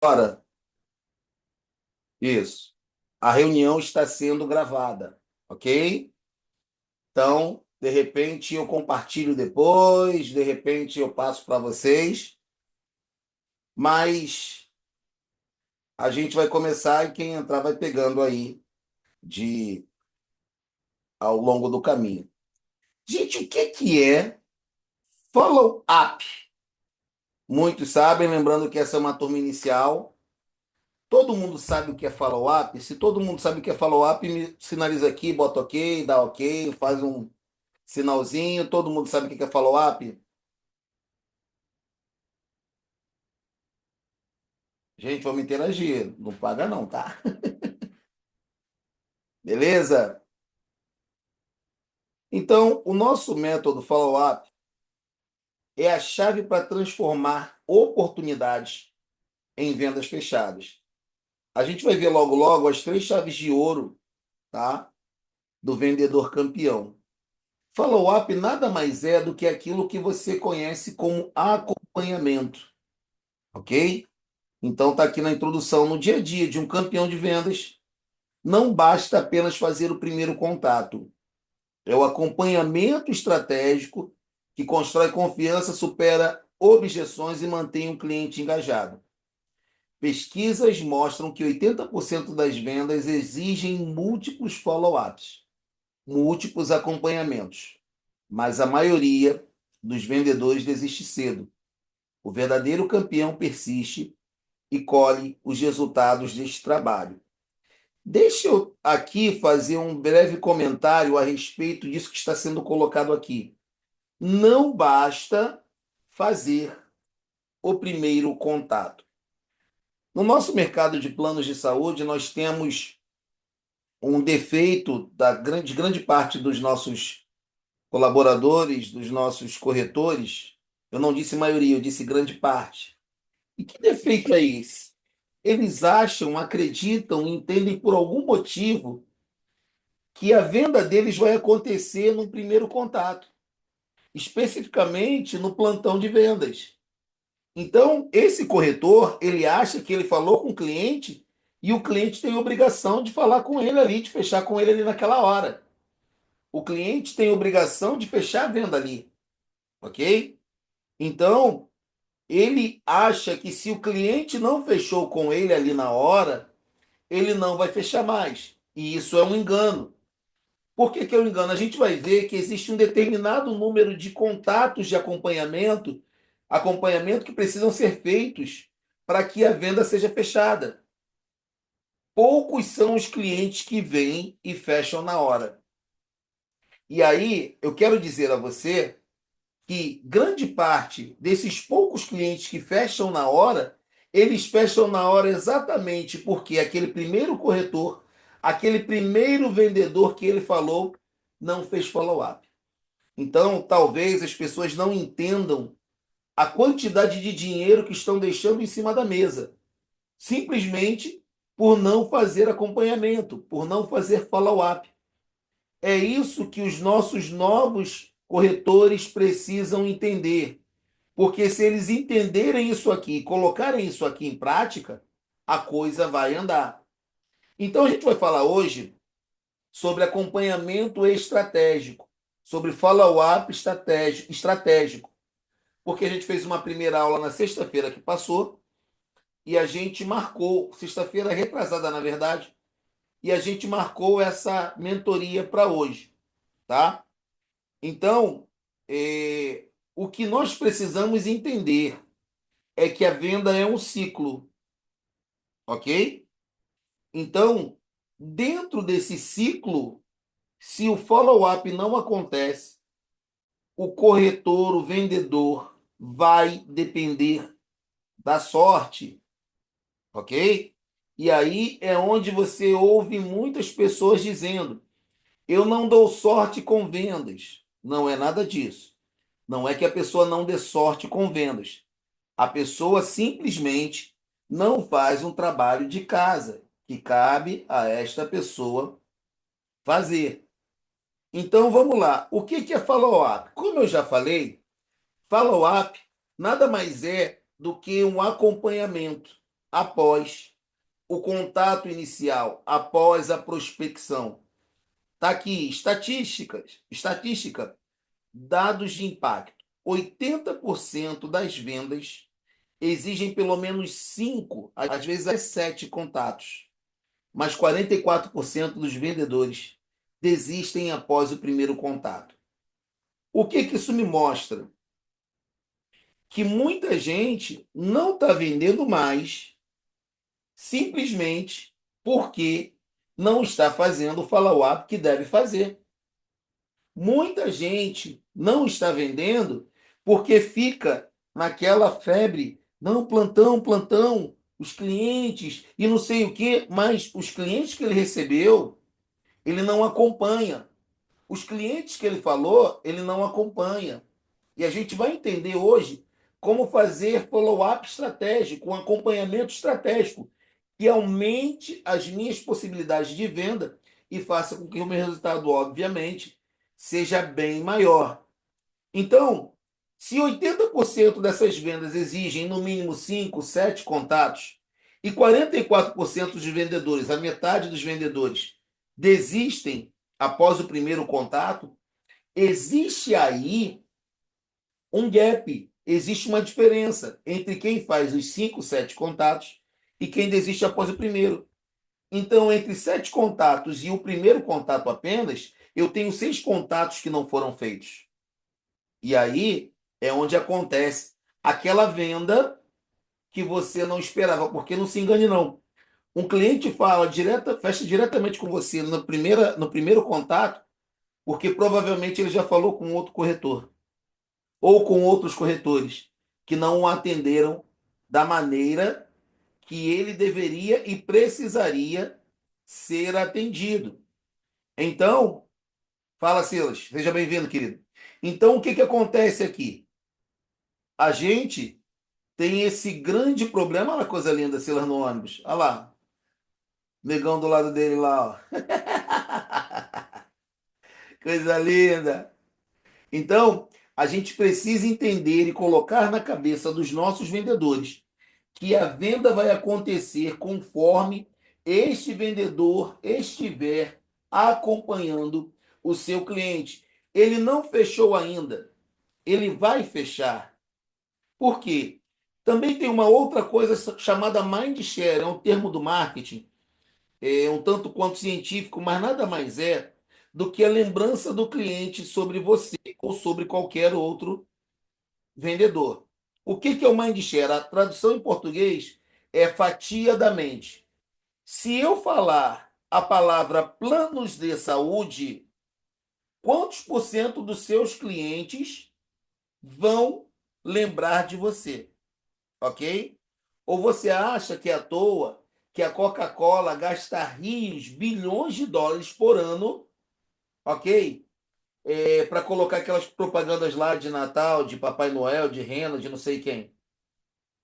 Ora, isso. A reunião está sendo gravada, ok? Então, de repente eu compartilho depois, de repente eu passo para vocês, mas a gente vai começar e quem entrar vai pegando aí de ao longo do caminho. Gente, o que é follow-up? Muitos sabem, lembrando que essa é uma turma inicial. Todo mundo sabe o que é follow-up? Se todo mundo sabe o que é follow-up, me sinaliza aqui, bota ok, dá ok, faz um sinalzinho. Todo mundo sabe o que é follow-up? Gente, vamos interagir. Não paga não, tá? Beleza? Então, o nosso método follow-up é a chave para transformar oportunidades em vendas fechadas. A gente vai ver logo logo as três chaves de ouro, tá? Do vendedor campeão. Follow-up nada mais é do que aquilo que você conhece como acompanhamento, ok? Então tá aqui na introdução, no dia a dia de um campeão de vendas, não basta apenas fazer o primeiro contato. É o acompanhamento estratégico que constrói confiança, supera objeções e mantém o cliente engajado. Pesquisas mostram que 80% das vendas exigem múltiplos follow-ups, múltiplos acompanhamentos, mas a maioria dos vendedores desiste cedo. O verdadeiro campeão persiste e colhe os resultados deste trabalho. Deixa eu aqui fazer um breve comentário a respeito disso que está sendo colocado aqui. Não basta fazer o primeiro contato. No nosso mercado de planos de saúde, nós temos um defeito de grande parte dos nossos colaboradores, dos nossos corretores. Eu não disse maioria, eu disse grande parte. E que defeito é esse? Eles acham, acreditam, entendem por algum motivo que a venda deles vai acontecer no primeiro contato, especificamente no plantão de vendas. Então, esse corretor, ele acha que ele falou com o cliente e o cliente tem obrigação de falar com ele ali, de fechar com ele ali naquela hora. O cliente tem obrigação de fechar a venda ali, ok? Então, ele acha que se o cliente não fechou com ele ali na hora, ele não vai fechar mais. E isso é um engano. Por que que é um engano? A gente vai ver que existe um determinado número de contatos de acompanhamento que precisam ser feitos para que a venda seja fechada. Poucos são os clientes que vêm e fecham na hora. E aí, eu quero dizer a você que grande parte desses poucos clientes que fecham na hora, eles fecham na hora exatamente porque aquele primeiro corretor, aquele primeiro vendedor que ele falou, não fez follow-up. Então, talvez as pessoas não entendam a quantidade de dinheiro que estão deixando em cima da mesa, simplesmente por não fazer acompanhamento, por não fazer follow-up. É isso que os nossos novos corretores precisam entender. Porque se eles entenderem isso aqui e colocarem isso aqui em prática, a coisa vai andar. Então a gente vai falar hoje sobre acompanhamento estratégico, sobre follow-up estratégico, porque a gente fez uma primeira aula na sexta-feira que passou e a gente marcou, sexta-feira retrasada na verdade, e a gente marcou essa mentoria para hoje, tá? Então, o que nós precisamos entender é que a venda é um ciclo, ok? Então, dentro desse ciclo, se o follow-up não acontece, o corretor, o vendedor, vai depender da sorte, ok? E aí é onde você ouve muitas pessoas dizendo: eu não dou sorte com vendas. Não é nada disso. Não é que a pessoa não dê sorte com vendas. A pessoa simplesmente não faz um trabalho de casa que cabe a esta pessoa fazer. Então vamos lá. O que é follow-up? Como eu já falei, follow-up nada mais é do que um acompanhamento. após o contato inicial, após a prospecção. Está aqui, estatística, dados de impacto. 80% das vendas exigem pelo menos 5, às vezes até 7 contatos. Mas 44% dos vendedores desistem após o primeiro contato. O que isso me mostra? Que muita gente não está vendendo mais simplesmente porque não está fazendo o follow-up que deve fazer. Muita gente não está vendendo porque fica naquela febre, não, plantão, plantão, os clientes e não sei o quê, mas os clientes que ele recebeu, ele não acompanha. Os clientes que ele falou, ele não acompanha. E a gente vai entender hoje como fazer follow-up estratégico, um acompanhamento estratégico, que aumente as minhas possibilidades de venda e faça com que o meu resultado, obviamente, seja bem maior. Então, se 80% dessas vendas exigem no mínimo 5, 7 contatos e 44% dos vendedores, a metade dos vendedores, desistem após o primeiro contato, existe aí um gap, existe uma diferença entre quem faz os 5, 7 contatos e quem desiste após o primeiro. Então, entre 7 contatos e o primeiro contato apenas, eu tenho 6 contatos que não foram feitos. E aí é onde acontece aquela venda que você não esperava, porque não se engane não. Um cliente fecha diretamente com você no primeiro contato, porque provavelmente ele já falou com outro corretor ou com outros corretores que não o atenderam da maneira que ele deveria e precisaria ser atendido. Então, fala, Silas, seja bem-vindo, querido. Então, o que que acontece aqui? A gente tem esse grande problema. Olha a coisa linda, Silas no ônibus. Olha lá, negão do lado dele lá, ó. Coisa linda. Então, a gente precisa entender e colocar na cabeça dos nossos vendedores que a venda vai acontecer conforme este vendedor estiver acompanhando o seu cliente. Ele não fechou ainda, ele vai fechar. Por quê? Também tem uma outra coisa chamada mind share, é um termo do marketing, é um tanto quanto científico, mas nada mais é do que a lembrança do cliente sobre você ou sobre qualquer outro vendedor. O que é o mind share? A tradução em português é fatia da mente. Se eu falar a palavra planos de saúde, quantos por cento dos seus clientes vão lembrar de você? Ok? Ou você acha que é à toa que a Coca-Cola gasta rios, bilhões de dólares por ano, ok? Para colocar aquelas propagandas lá de Natal, de Papai Noel, de Rena, de não sei quem.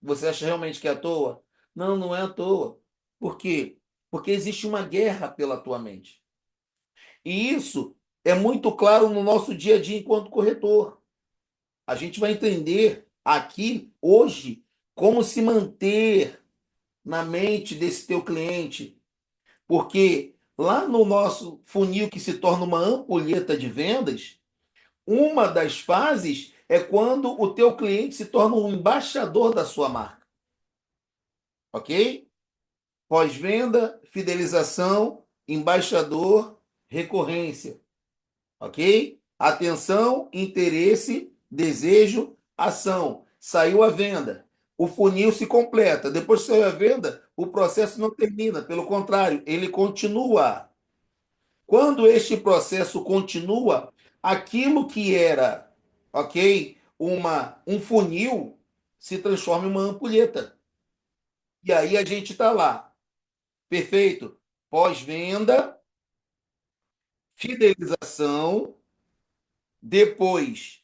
Você acha realmente que é à toa? Não, não é à toa. Por quê? Porque existe uma guerra pela tua mente. E isso é muito claro no nosso dia a dia enquanto corretor. A gente vai entender aqui, hoje, como se manter na mente desse teu cliente. Porque lá no nosso funil que se torna uma ampulheta de vendas, uma das fases é quando o teu cliente se torna um embaixador da sua marca, ok? Pós-venda, fidelização, embaixador, recorrência, ok? Atenção, interesse, desejo, ação. Saiu a venda. O funil se completa. Depois que saiu a venda, o processo não termina. Pelo contrário, ele continua. Quando este processo continua, aquilo que era, ok, um funil se transforma em uma ampulheta. E aí a gente está lá. Perfeito. Pós-venda, fidelização, depois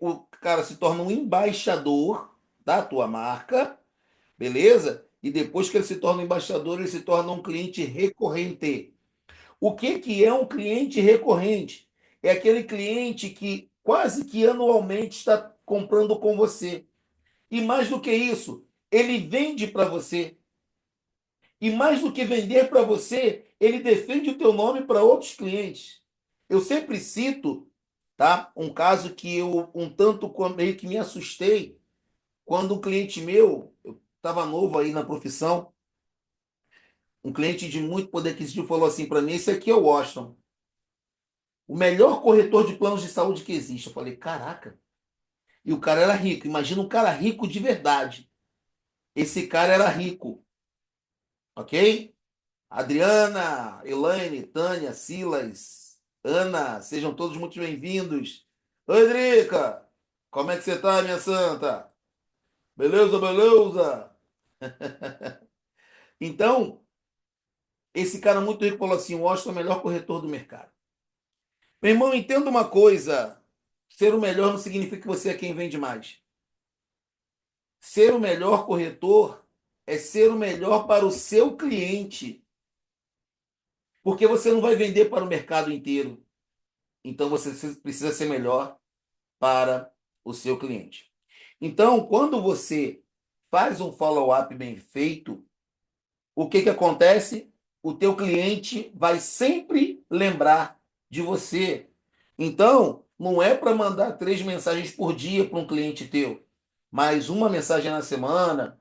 o cara se torna um embaixador da tua marca, beleza? E depois que ele se torna um embaixador, ele se torna um cliente recorrente. O que que é um cliente recorrente? É aquele cliente que quase que anualmente está comprando com você. E mais do que isso, ele vende para você. E mais do que vender para você, ele defende o teu nome para outros clientes. Eu sempre cito, tá, um caso que eu um tanto meio que me assustei quando um cliente meu, eu estava novo aí na profissão, um cliente de muito poder aquisitivo falou assim para mim: esse aqui é o Washington, o melhor corretor de planos de saúde que existe. Eu falei: caraca. E o cara era rico. Imagina um cara rico de verdade. Esse cara era rico, ok? Adriana, Elaine, Tânia, Silas, Ana, sejam todos muito bem-vindos. Oi, Drica, como é que você tá, minha santa? Beleza, beleza? Então, esse cara muito rico falou assim: o Washington é o melhor corretor do mercado. Meu irmão, entenda uma coisa: ser o melhor não significa que você é quem vende mais. Ser o melhor corretor é ser o melhor para o seu cliente, porque você não vai vender para o mercado inteiro. Então, você precisa ser melhor para o seu cliente. Então, quando você faz um follow-up bem feito, o que que acontece? O teu cliente vai sempre lembrar de você. Então, não é para mandar 3 mensagens por dia para um cliente teu, mas uma mensagem na semana,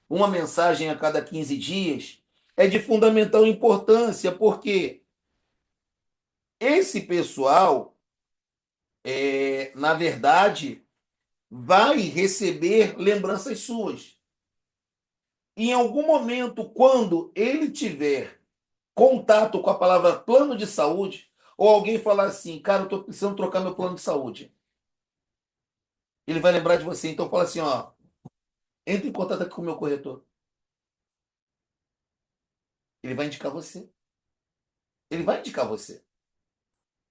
uma mensagem a cada 15 dias, é de fundamental importância, porque esse pessoal, na verdade, vai receber lembranças suas. Em algum momento, quando ele tiver contato com a palavra plano de saúde, ou alguém falar assim: cara, eu estou precisando trocar meu plano de saúde, ele vai lembrar de você. Então fala assim: ó, entre em contato aqui com o meu corretor. Ele vai indicar você. Ele vai indicar você.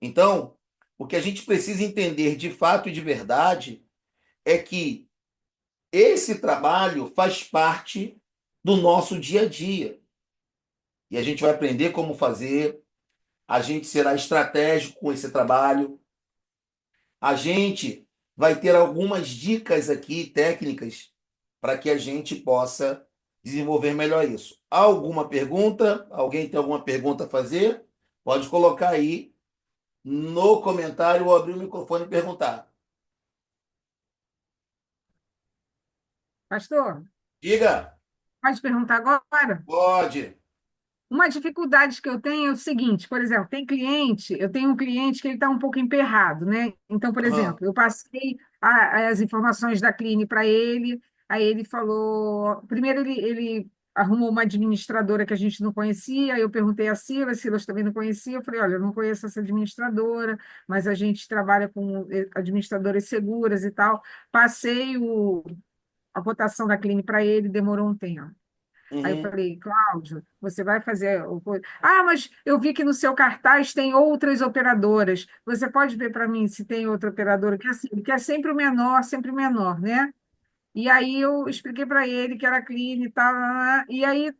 Então, o que a gente precisa entender de fato e de verdade é que esse trabalho faz parte do nosso dia a dia. E a gente vai aprender como fazer, a gente será estratégico com esse trabalho, a gente vai ter algumas dicas aqui técnicas para que a gente possa desenvolver melhor isso. Alguma pergunta? Alguém tem alguma pergunta a fazer? Pode colocar aí no comentário ou abrir o microfone e perguntar. Pastor, Diga, pode perguntar agora? pode. Uma dificuldade que eu tenho é o seguinte, por exemplo, eu tenho um cliente que ele está um pouco emperrado, né? Então, por Aham. exemplo, eu passei as informações da clínica para ele, aí ele falou, primeiro ele arrumou uma administradora que a gente não conhecia, aí eu perguntei a Silas também não conhecia, eu falei, olha, eu não conheço essa administradora, mas a gente trabalha com administradoras seguras e tal. Passei a cotação da clínica para ele, demorou um tempo. Aí eu Uhum. falei, Cláudio, você vai fazer. Ah, mas eu vi que no seu cartaz tem outras operadoras. Você pode ver para mim se tem outra operadora, que é sempre o menor, né? E aí eu expliquei para ele que era clínica e tal, e aí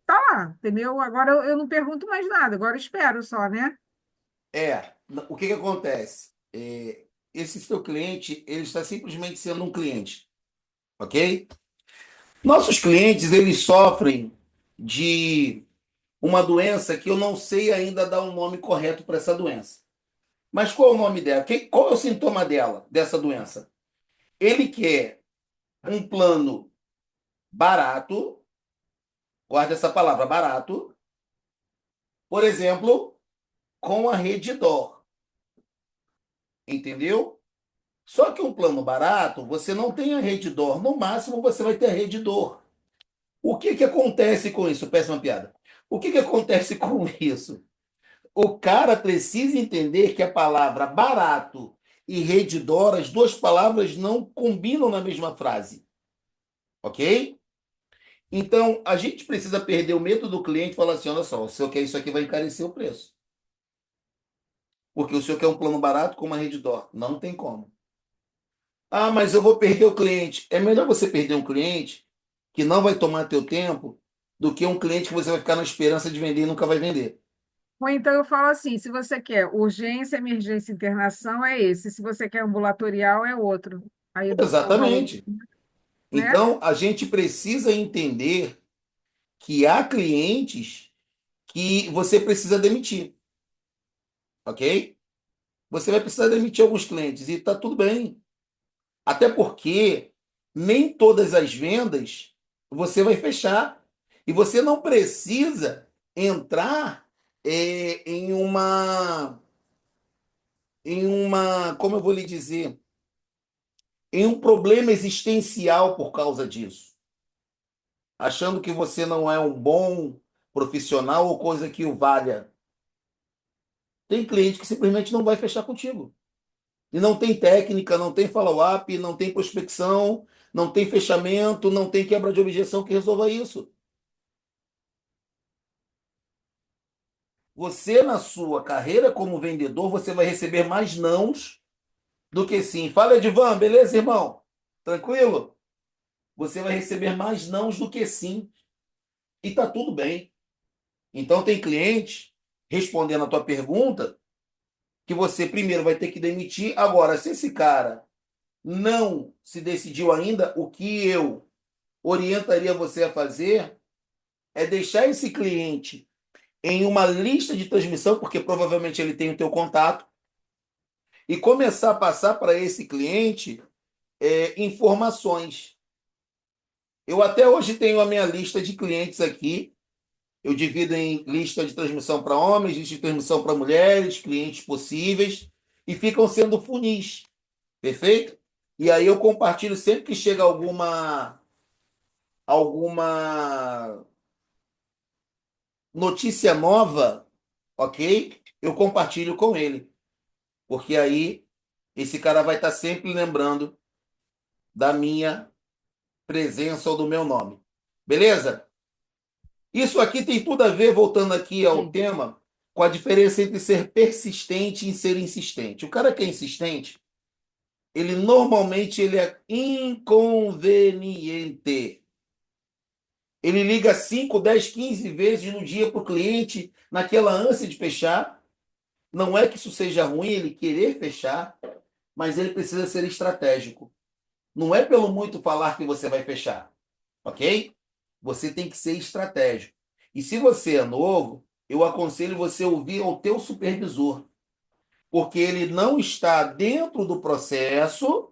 tá lá, entendeu? Agora eu não pergunto mais nada, agora eu espero só, né? O que que acontece? Esse seu cliente, ele está simplesmente sendo um cliente, ok? Nossos clientes, eles sofrem de uma doença que eu não sei ainda dar um nome correto para essa doença. Mas qual é o nome dela? Qual é o sintoma dela, dessa doença? Ele quer um plano barato, guarda essa palavra, barato, por exemplo, com a Redditor, entendeu? Só que um plano barato, você não tem a Redditor, no máximo você vai ter a Redditor. O que que acontece com isso? Péssima piada. O que que acontece com isso? O cara precisa entender que a palavra barato e redidor, as duas palavras não combinam na mesma frase, ok? Então, a gente precisa perder o medo do cliente e falar assim: olha só, o senhor quer isso aqui, vai encarecer o preço. Porque o senhor quer um plano barato com uma redidor. Não tem como. Ah, mas eu vou perder o cliente. É melhor você perder um cliente que não vai tomar teu tempo do que um cliente que você vai ficar na esperança de vender e nunca vai vender. Ou então eu falo assim: se você quer urgência, emergência, internação, é esse. Se você quer ambulatorial, é outro. Aí eu dou o valor. Exatamente. né? Então, a gente precisa entender que há clientes que você precisa demitir, ok? Você vai precisar demitir alguns clientes e está tudo bem. Até porque nem todas as vendas você vai fechar. E você não precisa entrar em uma, como eu vou lhe dizer, em um problema existencial por causa disso. Achando que você não é um bom profissional ou coisa que o valha. Tem cliente que simplesmente não vai fechar contigo. E não tem técnica, não tem follow-up, não tem prospecção, não tem fechamento, não tem quebra de objeção que resolva isso. Você, na sua carreira como vendedor, você vai receber mais nãos do que sim. Fala, Edivan, beleza, irmão? Tranquilo? Você vai receber mais nãos do que sim. E tá tudo bem. Então, tem cliente, respondendo a tua pergunta, que você primeiro vai ter que demitir. Agora, se esse cara não se decidiu ainda, o que eu orientaria você a fazer é deixar esse cliente em uma lista de transmissão, porque provavelmente ele tem o teu contato, e começar a passar para esse cliente informações. Eu até hoje tenho a minha lista de clientes aqui. Eu divido em lista de transmissão para homens, lista de transmissão para mulheres, clientes possíveis, e ficam sendo funis, perfeito? E aí eu compartilho sempre que chega alguma notícia nova, ok? Eu compartilho com ele, porque aí esse cara vai estar sempre lembrando da minha presença ou do meu nome. Beleza? Isso aqui tem tudo a ver, voltando aqui ao Sim. tema, com a diferença entre ser persistente e ser insistente. O cara que é insistente, ele normalmente ele é inconveniente. Ele liga 5, 10, 15 vezes no dia para o cliente, naquela ânsia de fechar. Não é que isso seja ruim, ele querer fechar, mas ele precisa ser estratégico. Não é pelo muito falar que você vai fechar, ok? Você tem que ser estratégico. E se você é novo, eu aconselho você a ouvir ao teu supervisor, porque ele não está dentro do processo,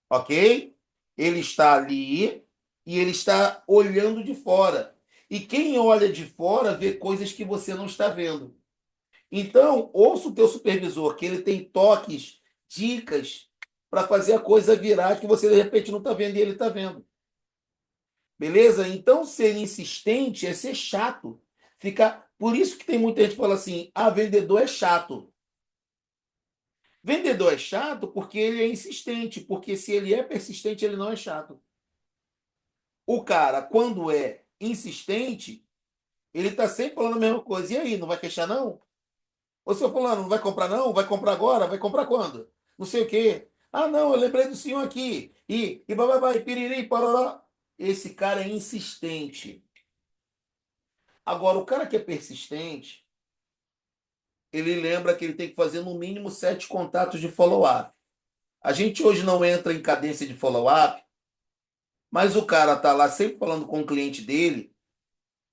ok? Ele está ali e ele está olhando de fora. E quem olha de fora vê coisas que você não está vendo. Então, ouça o teu supervisor, que ele tem toques, dicas para fazer a coisa virar que você de repente não está vendo e ele está vendo. Beleza? Então, ser insistente é ser chato. Ficar. Por isso que tem muita gente que fala assim: ah, vendedor é chato. Vendedor é chato porque ele é insistente, porque se ele é persistente, ele não é chato. O cara, quando é insistente, ele está sempre falando a mesma coisa. E aí, não vai fechar, não? Ô, seu fulano, não vai comprar, não? Vai comprar agora? Vai comprar quando? Não sei o quê. Ah, não, eu lembrei do senhor aqui. E bababá, e piriri, parará. Esse cara é insistente. Agora, o cara que é persistente, ele lembra que ele tem que fazer no mínimo 7 contatos de follow-up. A gente hoje não entra em cadência de follow-up, mas o cara tá lá sempre falando com o cliente dele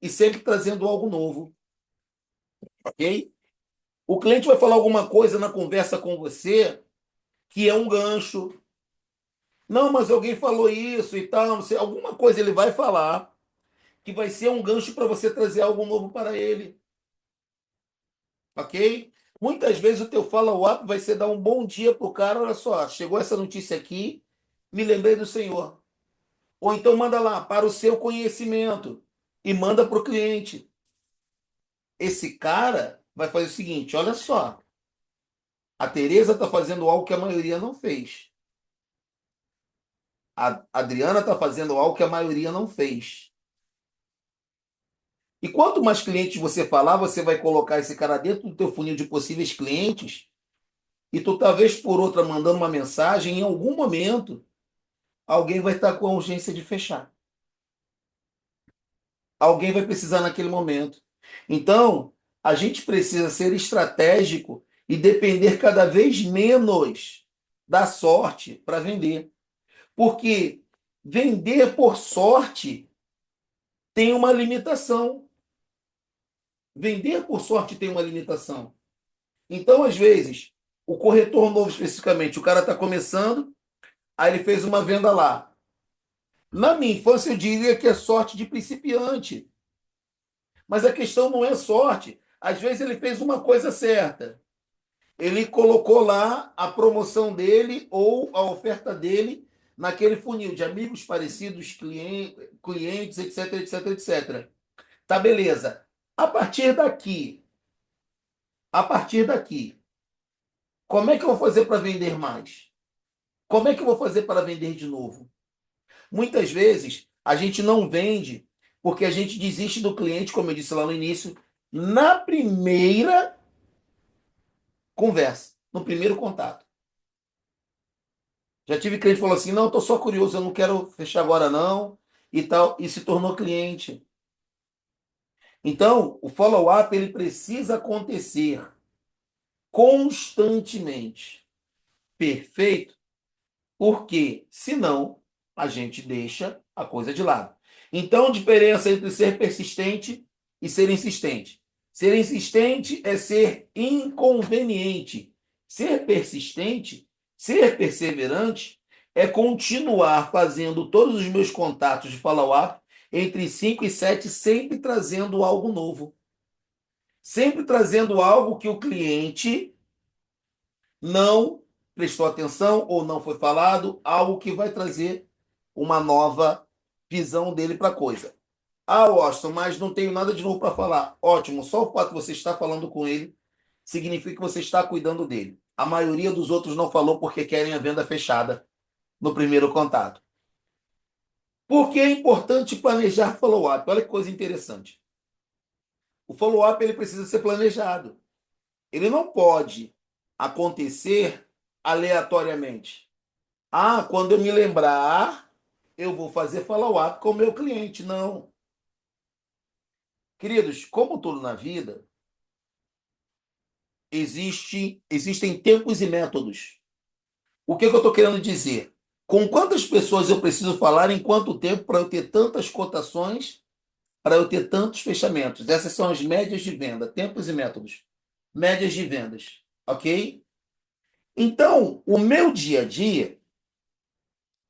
e sempre trazendo algo novo, ok? O cliente vai falar alguma coisa na conversa com você que é um gancho. Não, mas alguém falou isso e tal, não sei, alguma coisa ele vai falar que vai ser um gancho para você trazer algo novo para ele, ok? Muitas vezes o teu follow-up vai ser dar um bom dia pro cara, olha só, chegou essa notícia aqui, me lembrei do senhor. Ou então manda lá, para o seu conhecimento, e manda para o cliente. Esse cara vai fazer o seguinte, olha só, a Tereza está fazendo algo que a maioria não fez. A Adriana está fazendo algo que a maioria não fez. E quanto mais clientes você falar, você vai colocar esse cara dentro do teu funil de possíveis clientes, e tu talvez por outra mandando uma mensagem, em algum momento, alguém vai estar com a urgência de fechar. Alguém vai precisar naquele momento. Então, a gente precisa ser estratégico e depender cada vez menos da sorte para vender. Porque Vender por sorte tem uma limitação. Vender por sorte tem uma limitação. Então, às vezes, o corretor novo especificamente, o cara está começando, aí ele fez uma venda lá. Na minha infância, eu diria que é sorte de principiante. Mas a questão não é sorte. Às vezes ele fez uma coisa certa. Ele colocou lá a promoção dele ou a oferta dele naquele funil de amigos parecidos, clientes, etc, etc, etc. Tá, beleza. A partir daqui, a partir daqui, como é que eu vou fazer para vender mais? Como é que eu vou fazer para vender de novo? Muitas vezes a gente não vende porque a gente desiste do cliente, como eu disse lá no início, na primeira conversa, no primeiro contato. Já tive cliente que falou assim: não, estou só curioso, eu não quero fechar agora não, e tal, e se tornou cliente. Então, o follow-up ele precisa acontecer constantemente. Perfeito? Porque, senão, a gente deixa a coisa de lado. Então, a diferença entre ser persistente e ser insistente. Ser insistente é ser inconveniente. Ser persistente, ser perseverante, é continuar fazendo todos os meus contatos de follow-up entre 5 e 7, sempre trazendo algo novo. Sempre trazendo algo que o cliente não prestou atenção ou não foi falado, algo que vai trazer uma nova visão dele para a coisa. Ah, Washington, mas não tenho nada de novo para falar. Ótimo, só o fato de você estar falando com ele significa que você está cuidando dele. A maioria dos outros não falou porque querem a venda fechada no primeiro contato. Por que é importante planejar follow-up? Olha que coisa interessante. O follow-up ele precisa ser planejado. Ele não pode acontecer aleatoriamente. Ah, quando eu me lembrar, eu vou fazer follow-up com o meu cliente. Não. Queridos, como tudo na vida, existem tempos e métodos. O que eu estou querendo dizer? Com quantas pessoas eu preciso falar em quanto tempo para eu ter tantas cotações, para eu ter tantos fechamentos? Essas são as médias de venda, tempos e métodos. Médias de vendas, ok? Então, o meu dia a dia,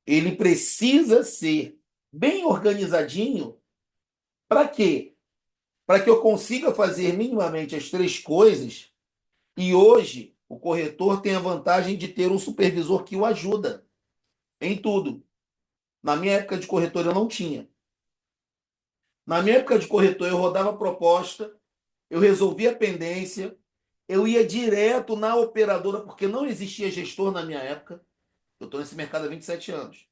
ele precisa ser bem organizadinho. Para quê? Para que eu consiga fazer minimamente as três coisas. E hoje, o corretor tem a vantagem de ter um supervisor que o ajuda em tudo. Na minha época de corretor, eu não tinha. Na minha época de corretor, eu rodava a proposta, eu resolvia a pendência, eu ia direto na operadora, porque não existia gestor na minha época. Eu estou nesse mercado há 27 anos.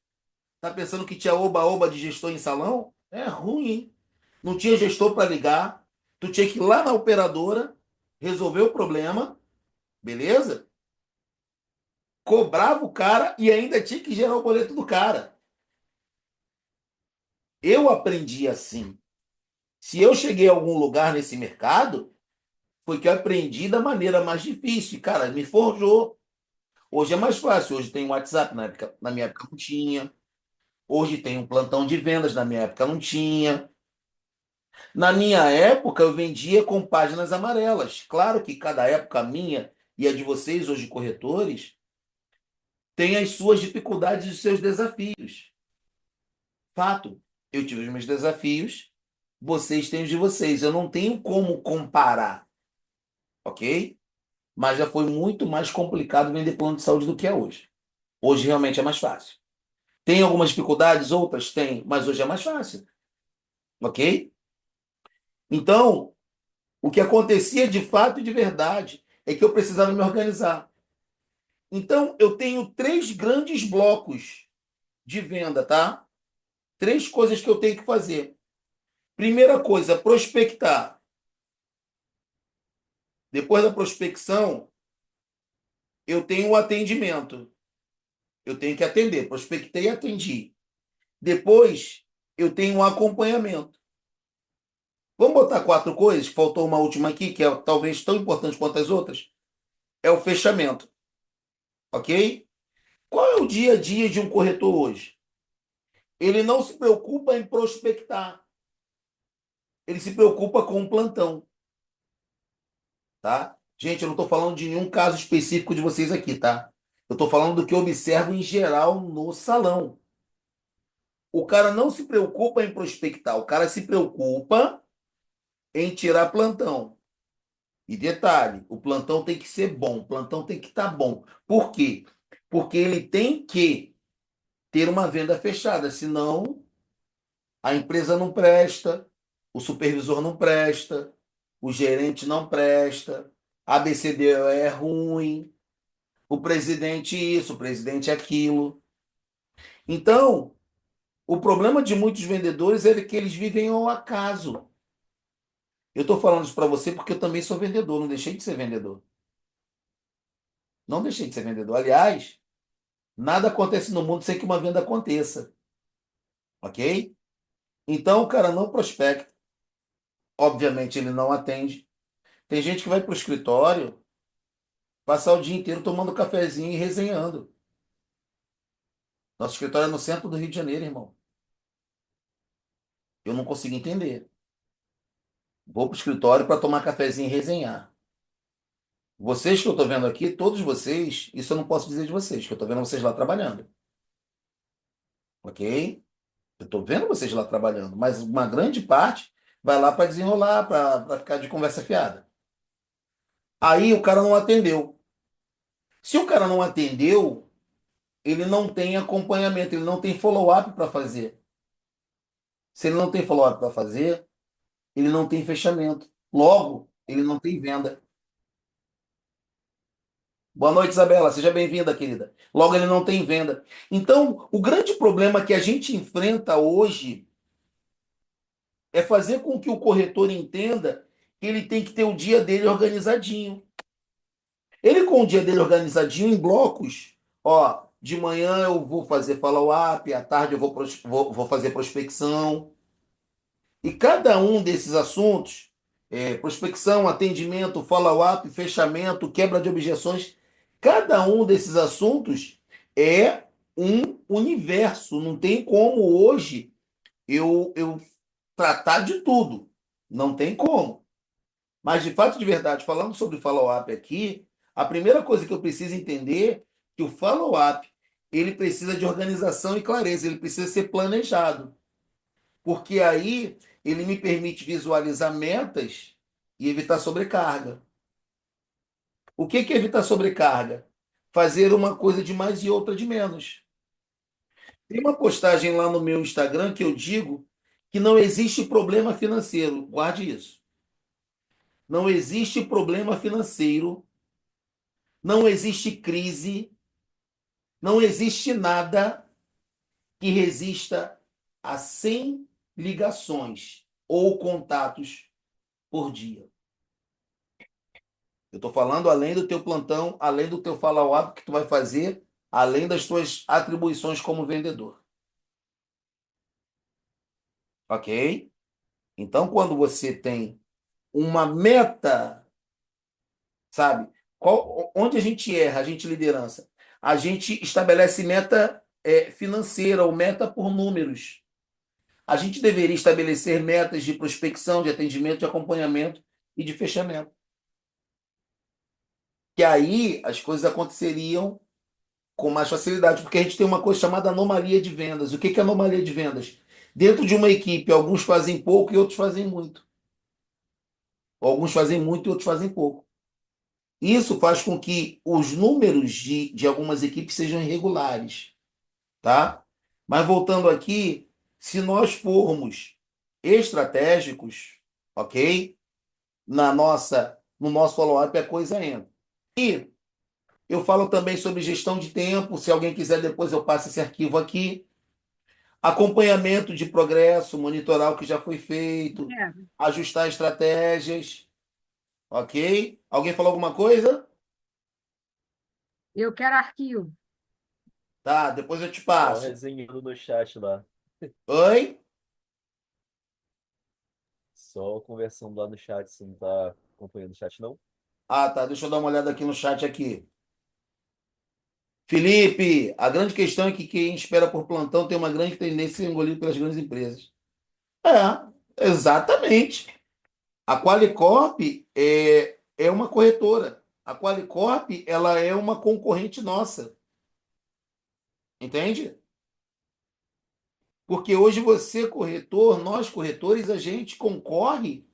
Tá pensando que tinha oba-oba de gestor em salão? É ruim, hein? Não tinha gestor para ligar. Tu tinha que ir lá na operadora, resolver o problema, beleza? Cobrava o cara e ainda tinha que gerar o boleto do cara. Eu aprendi assim. Se eu cheguei a algum lugar nesse mercado, foi que eu aprendi da maneira mais difícil. E, cara, me forjou. Hoje é mais fácil. Hoje tem um WhatsApp, na minha época não tinha. Hoje tem um plantão de vendas, na minha época não tinha. Na minha época, eu vendia com páginas amarelas. Claro que cada época, a minha e a de vocês, hoje corretores, tem as suas dificuldades e os seus desafios. Fato. Eu tive os meus desafios, vocês têm os de vocês. Eu não tenho como comparar, ok? Mas já foi muito mais complicado vender plano de saúde do que é hoje. Hoje realmente é mais fácil. Tem algumas dificuldades, outras tem, mas hoje é mais fácil, ok? Então, o que acontecia de fato e de verdade é que eu precisava me organizar. Então, eu tenho três grandes blocos de venda, tá? Três coisas que eu tenho que fazer. Primeira coisa, prospectar. Depois da prospecção, eu tenho o atendimento. Eu tenho que atender. Prospectei e atendi. Depois, eu tenho um acompanhamento. Vamos botar quatro coisas? Faltou uma última aqui, que é talvez tão importante quanto as outras. É o fechamento. Ok? Qual é o dia a dia de um corretor hoje? Ele não se preocupa em prospectar. Ele se preocupa com o plantão, tá? Gente, eu não estou falando de nenhum caso específico de vocês aqui, tá? Eu estou falando do que eu observo em geral no salão. O cara não se preocupa em prospectar, o cara se preocupa em tirar plantão. E detalhe, o plantão tem que ser bom, o plantão tem que estar bom. Por quê? Porque ele tem que ter uma venda fechada, senão a empresa não presta, o supervisor não presta, o gerente não presta, a ABCD é ruim, o presidente isso, o presidente aquilo. Então, o problema de muitos vendedores é que eles vivem ao acaso. Eu estou falando isso para você porque eu também sou vendedor, não deixei de ser vendedor. Não deixei de ser vendedor. Aliás, nada acontece no mundo sem que uma venda aconteça, ok? Então o cara não prospecta, obviamente ele não atende. Tem gente que vai para o escritório passar o dia inteiro tomando cafezinho e resenhando. Nosso escritório é no centro do Rio de Janeiro, irmão. Eu não consigo entender. Vou para o escritório para tomar cafezinho e resenhar. Vocês que eu estou vendo aqui, todos vocês, isso eu não posso dizer de vocês, que eu estou vendo vocês lá trabalhando, ok? Eu estou vendo vocês lá trabalhando, mas uma grande parte vai lá para desenrolar, para ficar de conversa fiada. Aí o cara não atendeu. Se o cara não atendeu, ele não tem acompanhamento, ele não tem follow-up para fazer. Se ele não tem follow-up para fazer, ele não tem fechamento. Logo, ele não tem venda. Boa noite, Isabela. Seja bem-vinda, querida. Logo, ele não tem venda. Então, o grande problema que a gente enfrenta hoje é fazer com que o corretor entenda que ele tem que ter o dia dele organizadinho. Ele com o dia dele organizadinho em blocos, ó, de manhã eu vou fazer follow-up, à tarde eu vou fazer prospecção. E cada um desses assuntos, prospecção, atendimento, follow-up, fechamento, quebra de objeções, cada um desses assuntos é um universo. Não tem como hoje eu tratar de tudo. Não tem como. Mas, de fato, de verdade, falando sobre follow-up aqui, a primeira coisa que eu preciso entender é que o follow-up ele precisa de organização e clareza, ele precisa ser planejado, porque aí ele me permite visualizar metas e evitar sobrecarga. O que que é evitar sobrecarga? Fazer uma coisa de mais e outra de menos. Tem uma postagem lá no meu Instagram que eu digo que não existe problema financeiro. Guarde isso. Não existe problema financeiro, não existe crise, não existe nada que resista a 100 ligações ou contatos por dia. Eu estou falando além do teu plantão, além do teu follow-up que tu vai fazer, além das tuas atribuições como vendedor. Ok? Então, quando você tem uma meta, sabe? Onde a gente erra, a gente liderança? A gente estabelece meta financeira ou meta por números. A gente deveria estabelecer metas de prospecção, de atendimento, de acompanhamento e de fechamento. Que aí as coisas aconteceriam com mais facilidade, porque a gente tem uma coisa chamada anomalia de vendas. O que que é anomalia de vendas? Dentro de uma equipe, alguns fazem pouco e outros fazem muito. Alguns fazem muito e outros fazem pouco. Isso faz com que os números de algumas equipes sejam irregulares, tá? Mas voltando aqui, se nós formos estratégicos, ok? No nosso follow-up a coisa entra. E eu falo também sobre gestão de tempo, se alguém quiser depois eu passo esse arquivo aqui. Acompanhamento de progresso, monitorar o que já foi feito, É, ajustar estratégias, ok? Alguém falou alguma coisa? eu quero arquivo. Tá, depois eu te Só passo. resenhando no chat lá. Oi? Só conversando lá no chat, você não tá acompanhando o chat, não? Ah, tá, deixa eu dar uma olhada aqui no chat aqui. Felipe, a grande questão é que quem espera por plantão tem uma grande tendência a ser engolido pelas grandes empresas. É, exatamente. A Qualicorp é uma corretora. A Qualicorp, ela é uma concorrente nossa, entende? Porque hoje você, corretor, nós corretores, a gente concorre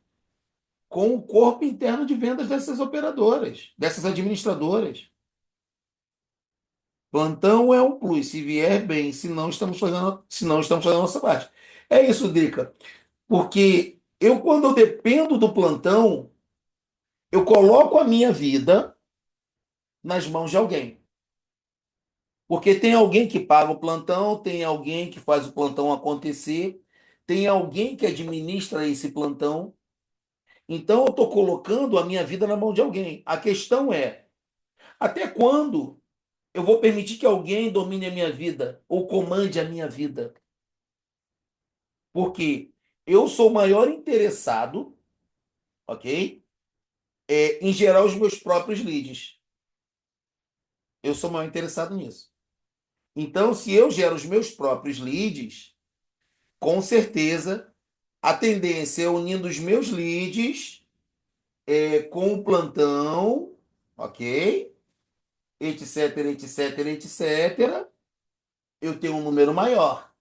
com o corpo interno de vendas dessas operadoras, dessas administradoras. Plantão é um plus, se vier bem, se não estamos fazendo a nossa parte. É isso, Drica. Porque quando eu dependo do plantão, eu coloco a minha vida nas mãos de alguém. Porque tem alguém que paga o plantão, tem alguém que faz o plantão acontecer, tem alguém que administra esse plantão. Então, eu estou colocando a minha vida na mão de alguém. A questão é, até quando eu vou permitir que alguém domine a minha vida ou comande a minha vida? Porque eu sou o maior interessado, ok? Em gerar os meus próprios leads. Eu sou o maior interessado nisso. Então, se eu gero os meus próprios leads, com certeza a tendência é unindo os meus leads com o plantão, ok? Etc, etc, etc. Eu tenho um número maior.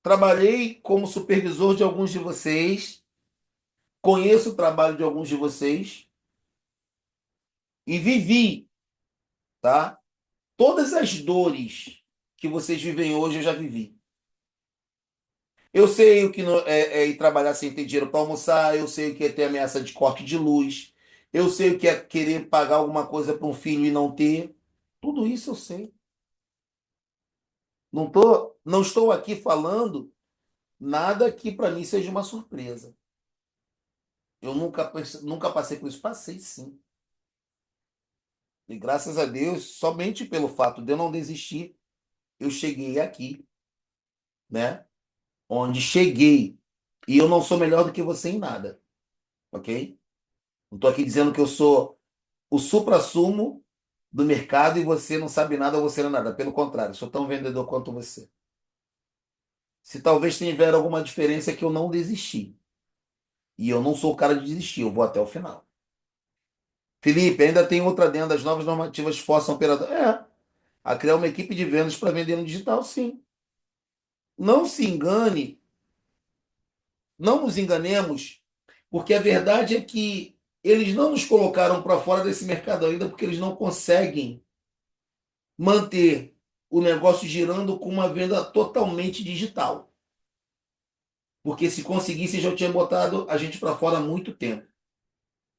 Trabalhei como supervisor de alguns de vocês, conheço o trabalho de alguns de vocês e vivi, tá? Todas as dores que vocês vivem hoje eu já vivi. Eu sei o que é ir trabalhar sem ter dinheiro para almoçar, eu sei o que é ter ameaça de corte de luz, eu sei o que é querer pagar alguma coisa para um filho e não ter. Tudo isso eu sei. Não estou aqui falando nada que para mim seja uma surpresa. Eu nunca passei por isso. Passei sim. E graças a Deus, somente pelo fato de eu não desistir, eu cheguei aqui, né? Onde cheguei. E eu não sou melhor do que você em nada, ok? Não estou aqui dizendo que eu sou o suprassumo do mercado e você não sabe nada ou você não é nada. Pelo contrário, sou tão vendedor quanto você. Se talvez tiver alguma diferença é que eu não desisti. E eu não sou o cara de desistir, eu vou até o final. Felipe, ainda tem outra dentro das novas normativas forçam operador. A criar uma equipe de vendas para vender no digital, sim. Não se engane, não nos enganemos, porque a verdade é que eles não nos colocaram para fora desse mercado ainda porque eles não conseguem manter o negócio girando com uma venda totalmente digital. Porque se conseguisse, já tinha botado a gente para fora há muito tempo.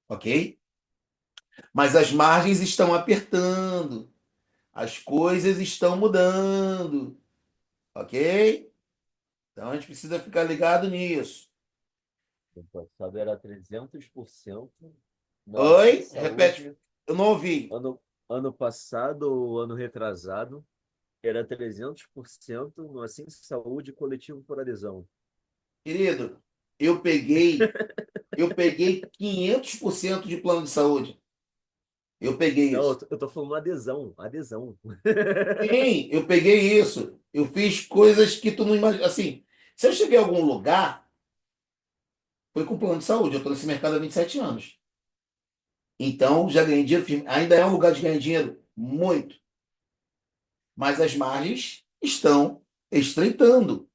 Ok? Mas as margens estão apertando. As coisas estão mudando. Ok? Então a gente precisa ficar ligado nisso. No passado era 300% no Assim Oi? Repete. Saúde. Eu não ouvi. Ano passado ou ano retrasado, era 300% no Assim Saúde coletivo por adesão. Querido, eu peguei 500% de plano de saúde. Eu peguei Não, isso. eu tô falando adesão, adesão. Sim, eu peguei isso. Eu fiz coisas que tu não imagina. Assim, se eu cheguei a algum lugar, foi com plano de saúde. Eu estou nesse mercado há 27 anos. Então, já ganhei dinheiro firme. Ainda é um lugar de ganhar dinheiro? Muito. Mas as margens estão estreitando.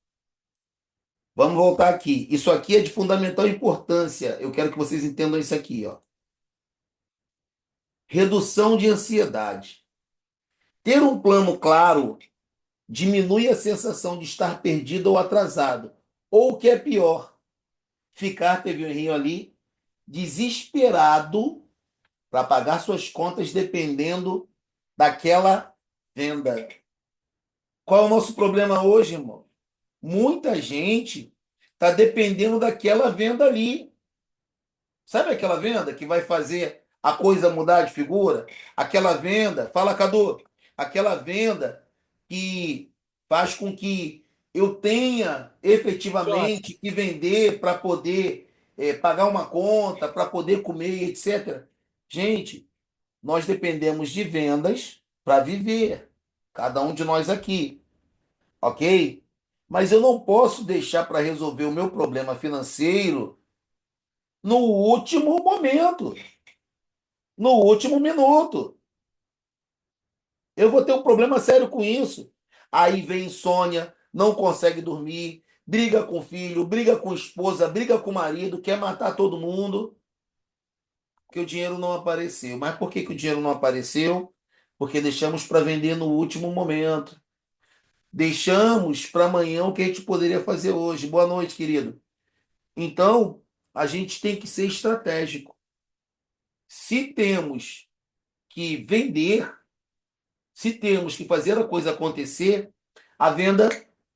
Vamos voltar aqui. Isso aqui é de fundamental importância. Eu quero que vocês entendam isso aqui, ó. Redução de ansiedade. Ter um plano claro diminui a sensação de estar perdido ou atrasado. Ou o que é pior, ficar, teve um rio ali, desesperado para pagar suas contas dependendo daquela venda. Qual é o nosso problema hoje, irmão? Muita gente está dependendo daquela venda ali. Sabe aquela venda que vai fazer a coisa mudar de figura? Aquela venda, fala, Cadu, aquela venda que faz com que eu tenha efetivamente que vender para poder pagar uma conta, para poder comer, etc. Gente, nós dependemos de vendas, para viver, cada um de nós aqui, ok? Mas eu não posso deixar para resolver o meu problema financeiro no último momento, no último minuto. Eu vou ter um problema sério com isso. Aí vem insônia, não consegue dormir, briga com o filho, briga com a esposa, briga com o marido, quer matar todo mundo, porque o dinheiro não apareceu. Mas por que que o dinheiro não apareceu? Porque deixamos para vender no último momento. Deixamos para amanhã o que a gente poderia fazer hoje. Boa noite, querido. Então, a gente tem que ser estratégico. Se temos que vender, se temos que fazer a coisa acontecer, a venda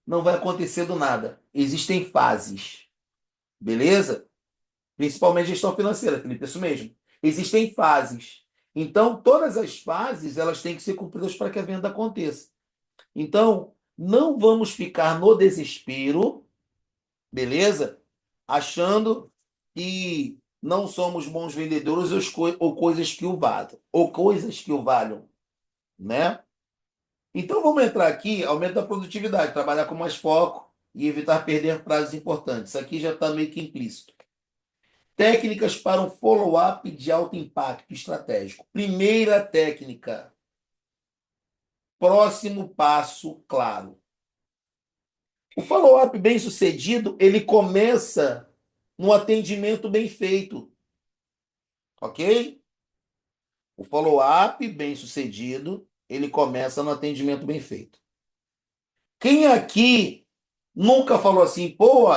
não vai acontecer do nada. Existem fases, beleza? Principalmente gestão financeira, Felipe, isso mesmo. Existem fases. Então, todas as fases, elas têm que ser cumpridas para que a venda aconteça. Então, não vamos ficar no desespero, beleza? Achando que não somos bons vendedores ou coisas que o valham, ou coisas que o valham, né? Então vamos entrar aqui, aumento da produtividade, trabalhar com mais foco e evitar perder prazos importantes. Isso aqui já está meio que implícito. Técnicas para um follow-up de alto impacto estratégico. Primeira técnica, próximo passo claro. O follow-up bem sucedido, ele começa no atendimento bem feito, ok? O follow-up bem sucedido, ele começa no atendimento bem feito. Quem aqui nunca falou assim, pô,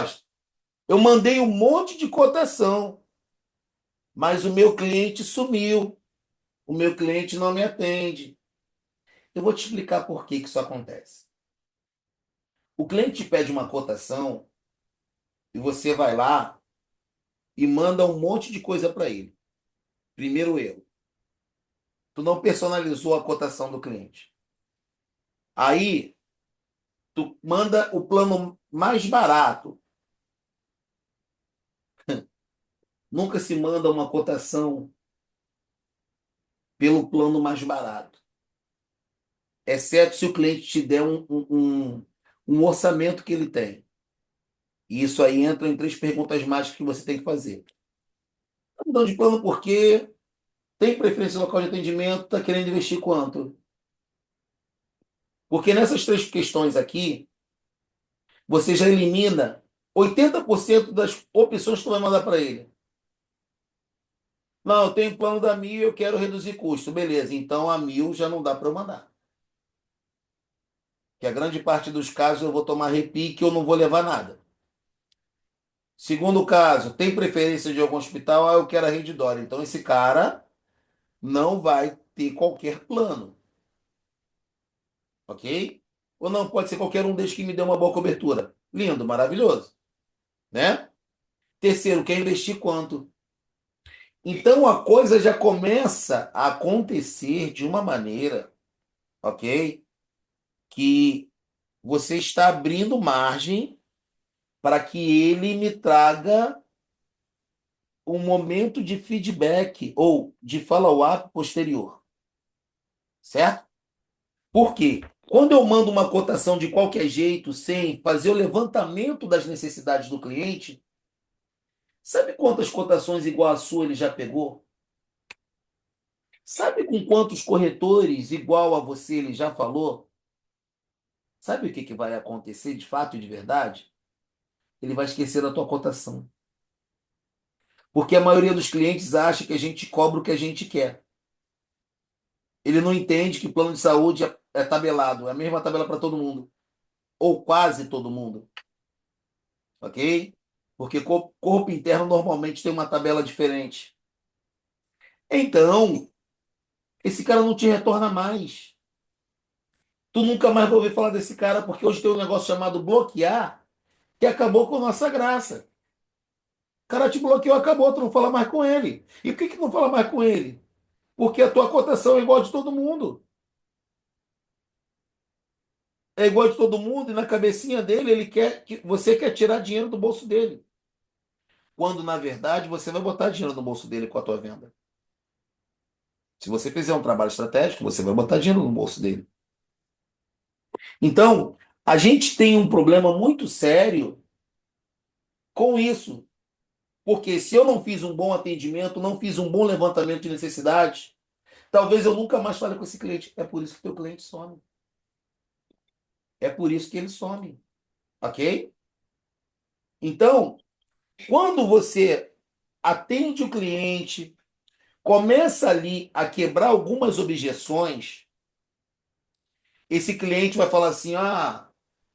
eu mandei um monte de cotação, mas o meu cliente sumiu, o meu cliente não me atende. Eu vou te explicar por que que isso acontece. O cliente pede uma cotação e você vai lá e manda um monte de coisa para ele. Primeiro erro. Tu não personalizou a cotação do cliente. Aí, tu manda o plano mais barato. Nunca se manda uma cotação pelo plano mais barato. Exceto se o cliente te der um orçamento que ele tem. E isso aí entra em três perguntas mágicas que você tem que fazer. Está mudando de plano por quê? Tem preferência local de atendimento? Está querendo investir quanto? Porque nessas três questões aqui, você já elimina 80% das opções que tu vai mandar para ele. Não, eu tenho plano da Mil e eu quero reduzir custo. Beleza, então a Mil já não dá para eu mandar. Que a grande parte dos casos eu vou tomar repique ou não vou levar nada. Segundo caso, tem preferência de algum hospital? Ah, eu quero a Rede Dora. Então esse cara não vai ter qualquer plano, ok? Ou não, pode ser qualquer um desde que me dê uma boa cobertura. Lindo, maravilhoso, né? Terceiro, quer investir quanto? Então a coisa já começa a acontecer de uma maneira, ok? Que você está abrindo margem para que ele me traga um momento de feedback ou de follow-up posterior, certo? Por quê? Quando eu mando uma cotação de qualquer jeito, sem fazer o levantamento das necessidades do cliente, sabe quantas cotações igual a sua ele já pegou? Sabe com quantos corretores igual a você ele já falou? Sabe o que que vai acontecer de fato e de verdade? Ele vai esquecer da tua cotação. Porque a maioria dos clientes acha que a gente cobra o que a gente quer. Ele não entende que plano de saúde é tabelado, é a mesma tabela para todo mundo, ou quase todo mundo, ok? Porque corpo interno normalmente tem uma tabela diferente. Então, esse cara não te retorna mais. Tu nunca mais vai ouvir falar desse cara, porque hoje tem um negócio chamado bloquear, que acabou com a nossa graça. O cara te bloqueou, acabou, tu não fala mais com ele. E por que que não fala mais com ele? Porque a tua cotação é igual a de todo mundo. É igual a de todo mundo, e na cabecinha dele, ele quer que você quer tirar dinheiro do bolso dele. Quando, na verdade, você vai botar dinheiro no bolso dele com a tua venda. Se você fizer um trabalho estratégico, você vai botar dinheiro no bolso dele. Então, a gente tem um problema muito sério com isso. Porque se eu não fiz um bom atendimento, não fiz um bom levantamento de necessidades, talvez eu nunca mais fale com esse cliente. É por isso que o teu cliente some. É por isso que ele some. Ok? Então, quando você atende o cliente, começa ali a quebrar algumas objeções, esse cliente vai falar assim: ah,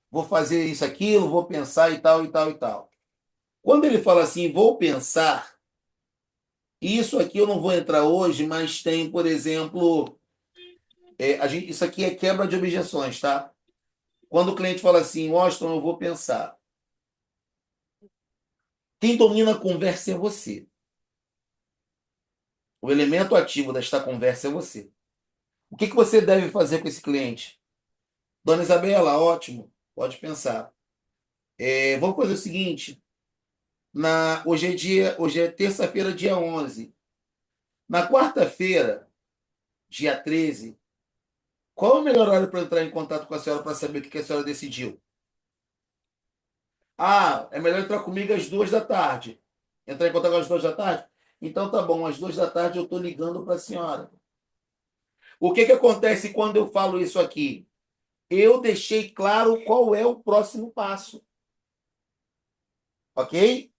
vou fazer isso, aquilo, vou pensar e tal, e tal, e tal. Quando ele fala assim, vou pensar, isso aqui eu não vou entrar hoje, mas tem, por exemplo, isso aqui é quebra de objeções, tá? Quando o cliente fala assim, Washington, eu vou pensar. Quem domina a conversa é você. O elemento ativo desta conversa é você. O que que você deve fazer com esse cliente? Dona Isabela, ótimo, pode pensar. Vamos fazer o seguinte, hoje é terça-feira, dia 11. Na quarta-feira, dia 13, qual é o melhor horário para entrar em contato com a senhora para saber o que que a senhora decidiu? Ah, é melhor entrar comigo às 2 da tarde. Entrar em contato às 2 da tarde? Então tá bom, às 2 da tarde eu estou ligando para a senhora. O que que acontece quando eu falo isso aqui? Eu deixei claro qual é o próximo passo, ok?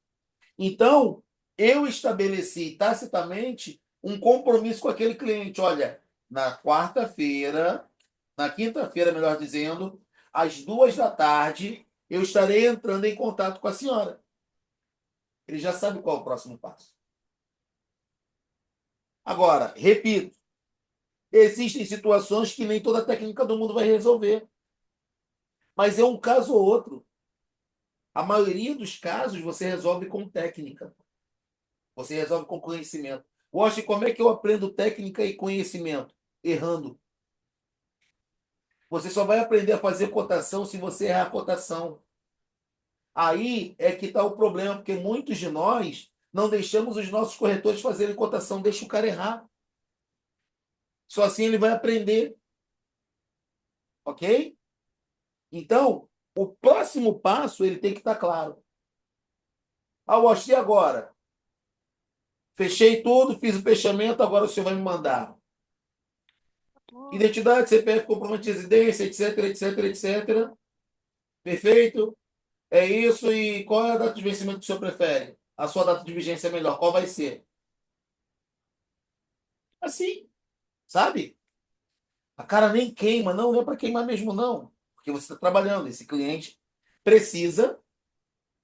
Então, eu estabeleci tacitamente um compromisso com aquele cliente. Olha, na quarta-feira, na quinta-feira, melhor dizendo, às 2 da tarde, eu estarei entrando em contato com a senhora. Ele já sabe qual é o próximo passo. Agora, repito, existem situações que nem toda técnica do mundo vai resolver. Mas é um caso ou outro. A maioria dos casos você resolve com técnica. Você resolve com conhecimento. Washington, como é que eu aprendo técnica e conhecimento? Errando. Você só vai aprender a fazer cotação se você errar a cotação. Aí é que está o problema, porque muitos de nós não deixamos os nossos corretores fazerem cotação, deixa o cara errar. Só assim ele vai aprender. Ok? Então, o próximo passo ele tem que estar claro. Ah, Washington, e agora? Fechei tudo, fiz o fechamento, agora o senhor vai me mandar identidade, CPF, comprovante de residência, etc, etc, etc. Perfeito? É isso. E qual é a data de vencimento que o senhor prefere? A sua data de vigência é melhor. Qual vai ser? Assim, sabe? A cara nem queima. Não, não é para queimar mesmo, não. Porque você está trabalhando. Esse cliente precisa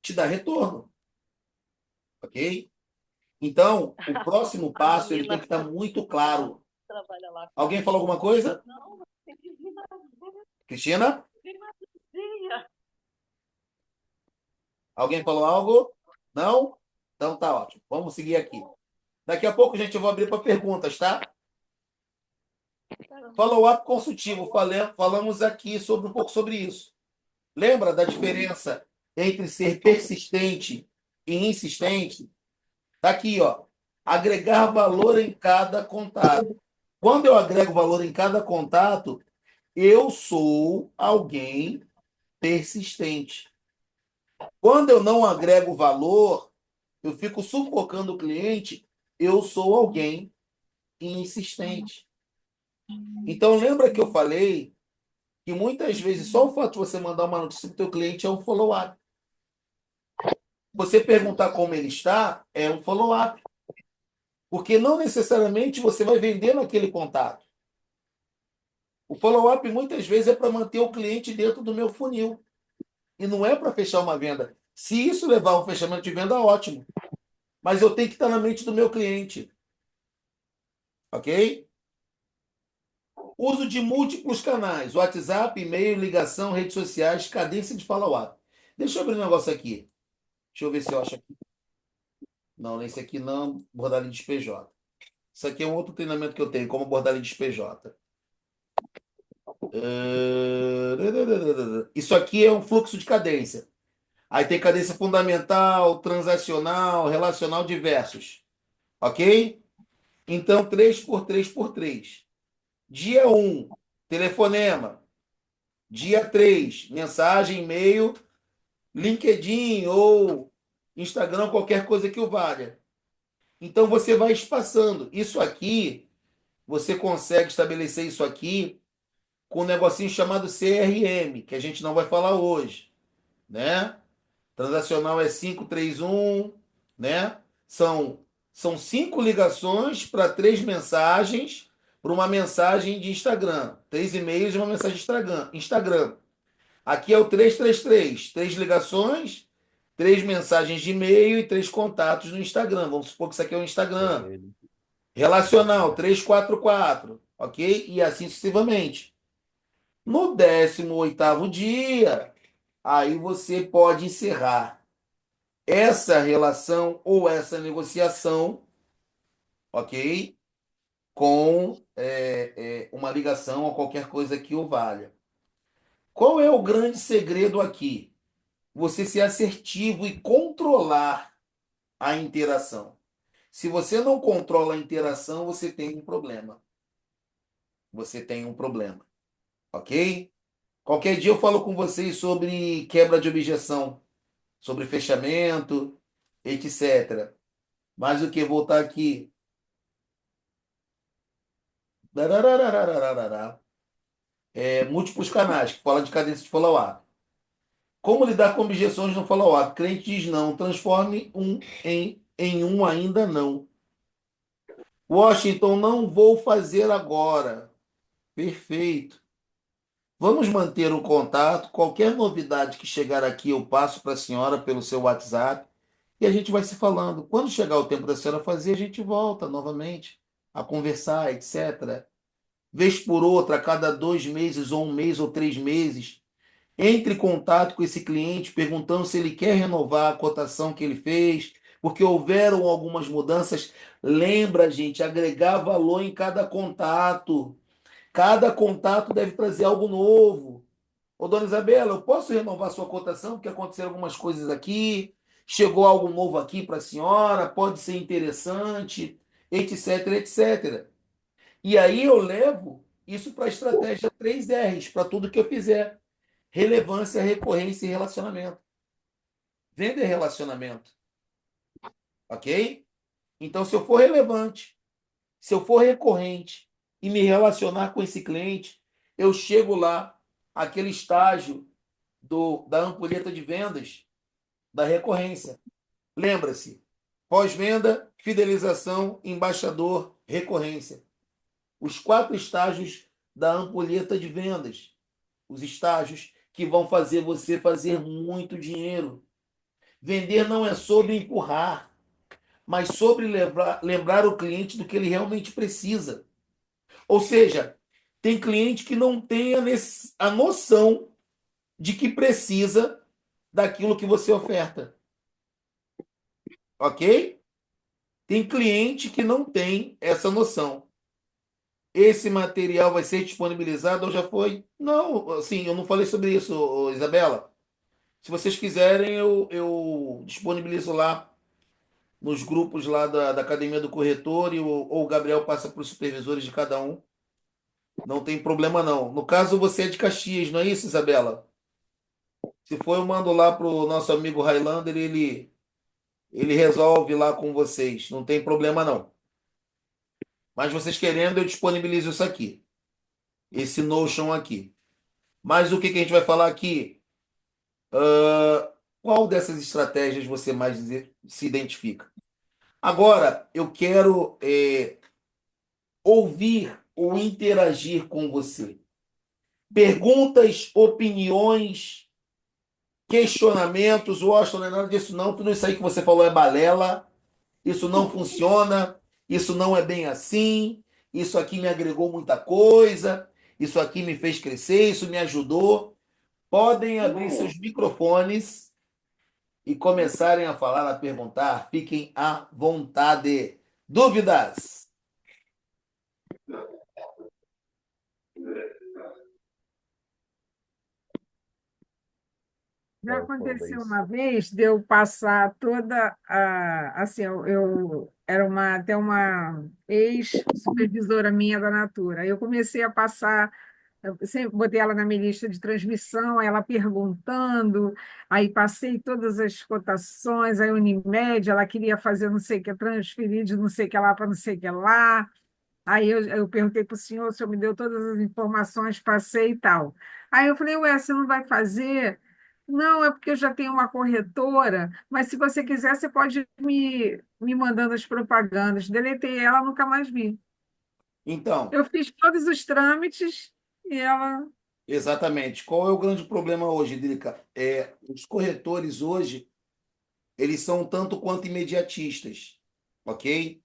te dar retorno. Ok? Então, o próximo passo ele tem que estar muito claro. Alguém falou alguma coisa? Cristina? Alguém falou algo? Não? Então tá ótimo. Vamos seguir aqui. Daqui a pouco, gente, eu vou abrir para perguntas, tá? Follow-up consultivo. Falamos aqui um pouco sobre isso. Lembra da diferença entre ser persistente e insistente? Tá aqui, ó. Agregar valor em cada contato. Quando eu agrego valor em cada contato, eu sou alguém persistente. Quando eu não agrego valor, eu fico sufocando o cliente, eu sou alguém insistente. Então, lembra que eu falei que muitas vezes só o fato de você mandar uma notícia para o teu cliente é um follow-up. Você perguntar como ele está é um follow-up. Porque não necessariamente você vai vender naquele contato. O follow-up muitas vezes é para manter o cliente dentro do meu funil. E não é para fechar uma venda. Se isso levar a um fechamento de venda, ótimo. Mas eu tenho que estar na mente do meu cliente. Ok? Uso de múltiplos canais: WhatsApp, e-mail, ligação, redes sociais, cadência de follow-up. Deixa eu abrir um negócio aqui. Deixa eu ver se eu acho aqui. Não, esse aqui não, abordar linhas PJ. Isso aqui é um outro treinamento que eu tenho, como abordar linhas PJ. Isso aqui é um fluxo de cadência. Aí tem cadência fundamental, transacional, relacional, diversos. Ok? Então, 3 por 3 por 3. Dia um, telefonema. Dia 3, mensagem, e-mail, LinkedIn ou Instagram, qualquer coisa que o valha. Então, você vai espaçando. Isso aqui, você consegue estabelecer isso aqui com um negocinho chamado CRM, que a gente não vai falar hoje, né? Transacional é 531, né? São, são 5 ligações para 3 mensagens, para uma mensagem de Instagram. 3 e-mails e uma mensagem de Instagram. Aqui é o 333. 3 ligações, 3 mensagens de e-mail e 3 contatos no Instagram. Vamos supor que isso aqui é o Instagram. Ele- Relacional, 344, ok? E assim sucessivamente. No 18º dia, aí você pode encerrar essa relação ou essa negociação, ok? Com uma ligação ou qualquer coisa que o valha. Qual é o grande segredo aqui? Você ser assertivo e controlar a interação. Se você não controla a interação, você tem um problema. Você tem um problema, ok? Qualquer dia eu falo com vocês sobre quebra de objeção, sobre fechamento, etc. Mas o que? Voltar aqui. Dararararararará. Múltiplos canais, que fala de cadência de follow-up. Como lidar com objeções no follow-up? Cliente diz não, transforme um em um ainda não. Washington, não vou fazer agora. Perfeito. Vamos manter o contato. Qualquer novidade que chegar aqui, eu passo para a senhora pelo seu WhatsApp e a gente vai se falando. Quando chegar o tempo da senhora fazer, a gente volta novamente a conversar, etc. Vez por outra, a cada 2 meses, ou um mês, ou 3 meses, entre em contato com esse cliente, perguntando se ele quer renovar a cotação que ele fez, porque houveram algumas mudanças. Lembra, gente, agregar valor em cada contato. Cada contato deve trazer algo novo. Ô, dona Isabela, eu posso renovar sua cotação porque aconteceram algumas coisas aqui, chegou algo novo aqui para a senhora, pode ser interessante, etc, etc. E aí eu levo isso para a estratégia 3Rs, para tudo que eu fizer. Relevância, recorrência e relacionamento. Venda é relacionamento, ok? Então, se eu for relevante, se eu for recorrente e me relacionar com esse cliente, eu chego lá, aquele estágio da ampulheta de vendas, da recorrência. Lembra-se, pós-venda, fidelização, embaixador, recorrência. Os 4 estágios da ampulheta de vendas. Os estágios que vão fazer você fazer muito dinheiro. Vender não é sobre empurrar, mas sobre lembrar o cliente do que ele realmente precisa. Ou seja, tem cliente que não tem a noção de que precisa daquilo que você oferta. Ok? Tem cliente que não tem essa noção. Esse material vai ser disponibilizado ou já foi? Não, assim, eu não falei sobre isso, ô, Isabela. Se vocês quiserem, eu disponibilizo lá nos grupos lá da Academia do Corretor ou o Gabriel passa para os supervisores de cada um. Não tem problema não. No caso, você é de Caxias, não é isso, Isabela? Se for, eu mando lá pro nosso amigo Highlander, ele resolve lá com vocês. Não tem problema não. Mas vocês querendo, eu disponibilizo isso aqui. Esse Notion aqui. Mas o que que a gente vai falar aqui? Qual dessas estratégias você mais se identifica? Agora, eu quero ouvir ou interagir com você. Perguntas, opiniões, questionamentos. Washington, não é nada disso não. Tudo isso aí que você falou é balela. Isso não funciona. Isso não é bem assim. Isso aqui me agregou muita coisa. Isso aqui me fez crescer. Isso me ajudou. Podem abrir seus microfones e começarem a falar, a perguntar. Fiquem à vontade. Dúvidas? Já Fala aconteceu isso. uma vez de eu passar toda a. Assim, eu era até uma ex-supervisora minha da Natura. Aí eu comecei a passar, eu sempre botei ela na minha lista de transmissão, aí ela perguntando, aí passei todas as cotações, aí Unimed, ela queria fazer não sei o que, transferir de não sei o que lá para não sei o que lá. Aí eu perguntei para o senhor me deu todas as informações, passei e tal. Aí eu falei, ué, você não vai fazer? Não, é porque eu já tenho uma corretora, mas se você quiser, você pode me mandando as propagandas. Deletei ela, nunca mais vi. Então, Eu fiz todos os trâmites e ela. exatamente. Qual é o grande problema hoje, Drica? Os corretores hoje, eles são um tanto quanto imediatistas, ok?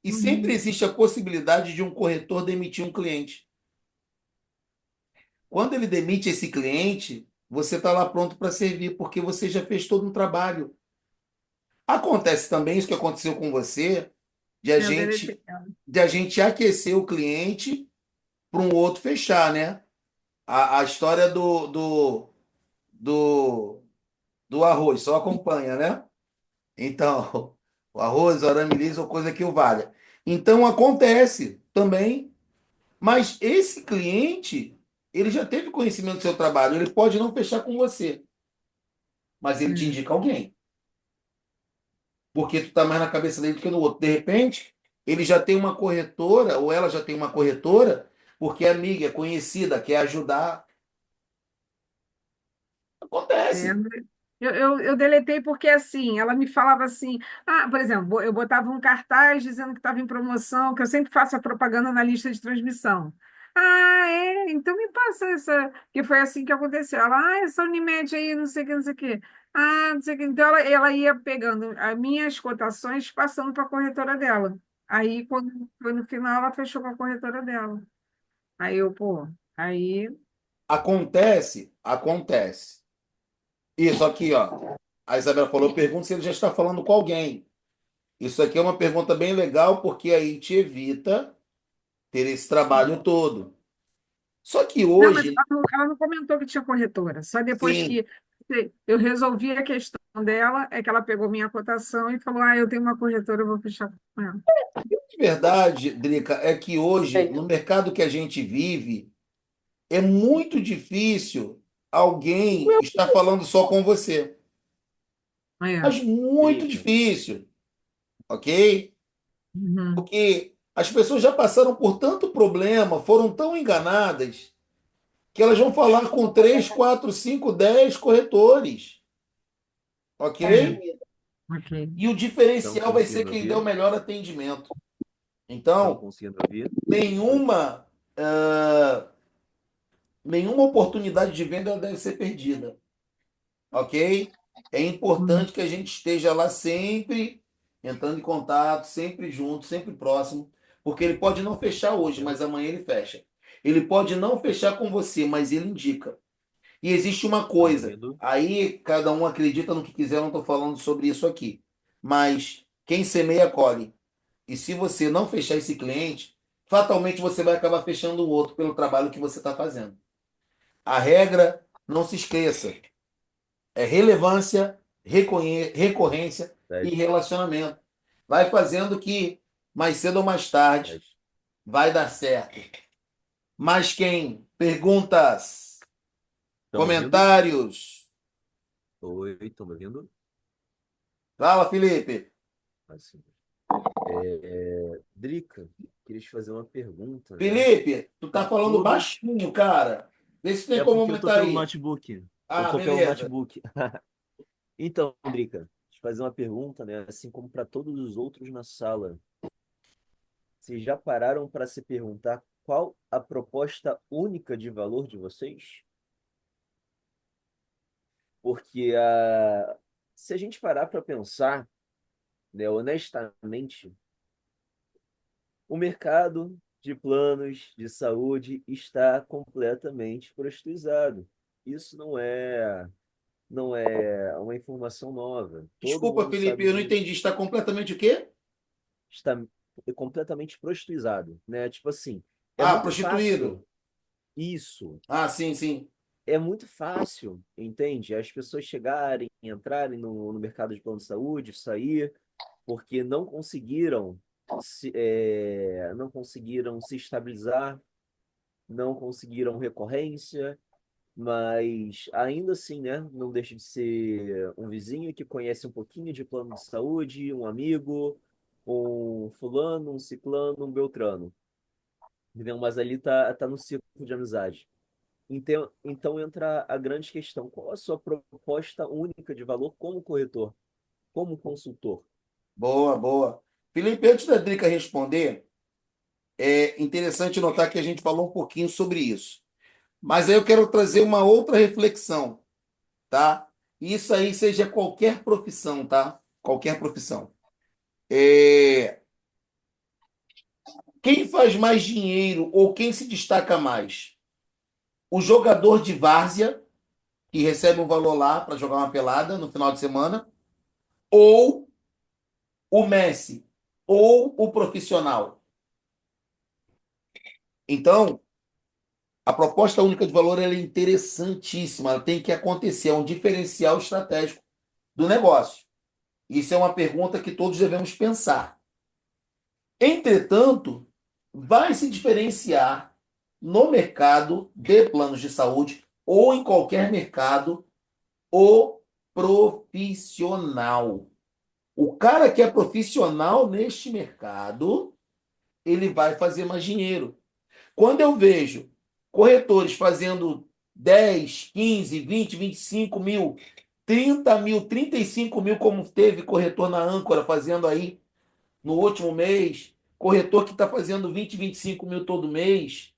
E sempre Uhum, existe a possibilidade de um corretor demitir um cliente. Quando ele demite esse cliente, você está lá pronto para servir, porque você já fez todo um trabalho. Acontece também isso que aconteceu com você, de a eu deletei gente, ela. de a gente aquecer o cliente para um outro fechar, né? A história do, do arroz, só acompanha, né? Então, o arroz, o arame liso, ou coisa que o valha. Então, acontece também, mas esse cliente, ele já teve conhecimento do seu trabalho, ele pode não fechar com você, mas ele te É, indica alguém, porque tu tá mais na cabeça dele do que no outro. De repente, ele já tem uma corretora, ou ela já tem uma corretora, porque é amiga, é conhecida, quer ajudar. é, Acontece. eu deletei porque, assim, ela me falava assim, por exemplo, eu botava um cartaz dizendo que estava em promoção, que eu sempre faço a propaganda na lista de transmissão. Ah, é? Então me passa essa, que foi assim que aconteceu. Ela, essa Unimed aí, não sei o que, não sei o que. Não sei o que. Então ela ia pegando as minhas cotações, passando para a corretora dela. Aí, quando foi no final, ela fechou com a corretora dela. Aí eu, pô, aí... Acontece, acontece. Isso aqui, ó. A Isabela falou, pergunta se ele já está falando com alguém. Isso aqui é uma pergunta bem legal, porque aí te evita ter esse trabalho todo. Só que Não, mas hoje, ela não comentou que tinha corretora. Só depois sim, que eu resolvi a questão dela, é que ela pegou minha cotação e falou: eu tenho uma corretora, eu vou fechar com ela. de verdade, Drica, é que hoje, no mercado que a gente vive, é muito difícil alguém estar falando só com você. É. Mas muito Drica, difícil, ok? Uhum. Porque as pessoas já passaram por tanto problema, foram tão enganadas, que elas vão falar com 3, 4, 5, 10 corretores, ok? É, ok. E o estão diferencial vai ser conseguindo quem der o ouvir? melhor atendimento. Estão Então, conseguindo ouvir? Oi? nenhuma, ah, nenhuma oportunidade de venda deve ser perdida, ok? É Uhum. importante que a gente esteja lá sempre entrando em contato, sempre junto, sempre próximo, porque ele pode não fechar hoje, Ouvindo? mas amanhã ele fecha. Ele pode não fechar com você, mas ele indica. E existe uma Estão coisa, ouvindo? aí cada um acredita no que quiser, eu não estou falando sobre isso aqui. Mas quem semeia, colhe. E se você não fechar esse cliente, fatalmente você vai acabar fechando o outro pelo trabalho que você está fazendo. A regra, não se esqueça, é relevância, recorrência e 10, relacionamento. Vai fazendo que mais cedo ou mais tarde 10. vai dar certo. Mas quem? Perguntas, Estão me ouvindo? comentários. Oi, estão me ouvindo? Fala, Felipe. Assim. Drica, queria te fazer uma pergunta, né? Felipe, tu tá Para falando todos. baixinho, cara. Vê se tem É como porque eu tô aumentar pelo aí. notebook. Eu Ah, tô pelo beleza. notebook. Então, Drica, te fazer uma pergunta, né? Assim como para todos os outros na sala. Vocês já pararam para se perguntar qual a proposta única de valor de vocês? Porque se a gente parar para pensar, né, honestamente, o mercado de planos de saúde está completamente prostituizado. Isso não é uma informação nova. Todo Desculpa, mundo Felipe, sabe eu não disso. entendi. Está completamente o quê? Está completamente prostituizado, né? Tipo assim, é Ah, muito prostituído. fácil isso. Ah, sim, sim. é muito fácil, entende? As pessoas chegarem, entrarem no mercado de plano de saúde, sair, porque não conseguiram se estabilizar, não conseguiram recorrência, mas ainda assim, né? Não deixa de ser um vizinho que conhece um pouquinho de plano de saúde, um amigo, um fulano, um ciclano, um beltrano. Entendeu? Mas ali tá no círculo de amizade. Então entra a grande questão: qual a sua proposta única de valor como corretor, como consultor? Boa, boa. Felipe, antes da Drica responder, é interessante notar que a gente falou um pouquinho sobre isso. Mas aí eu quero trazer uma outra reflexão, tá? Isso aí seja qualquer profissão, tá? Qualquer profissão. É, Quem faz mais dinheiro ou quem se destaca mais? O jogador de várzea, que recebe um valor lá para jogar uma pelada no final de semana, ou o Messi, ou o profissional? Então, a proposta única de valor ela é interessantíssima, ela tem que acontecer, é um diferencial estratégico do negócio. Isso é uma pergunta que todos devemos pensar. Entretanto, vai se diferenciar no mercado de planos de saúde ou em qualquer mercado o profissional. O cara que é profissional neste mercado, ele vai fazer mais dinheiro. Quando eu vejo corretores fazendo 10, 15, 20, 25 mil, 30 mil, 35 mil, como teve corretor na Âncora fazendo aí no último mês, corretor que está fazendo 20, 25 mil todo mês,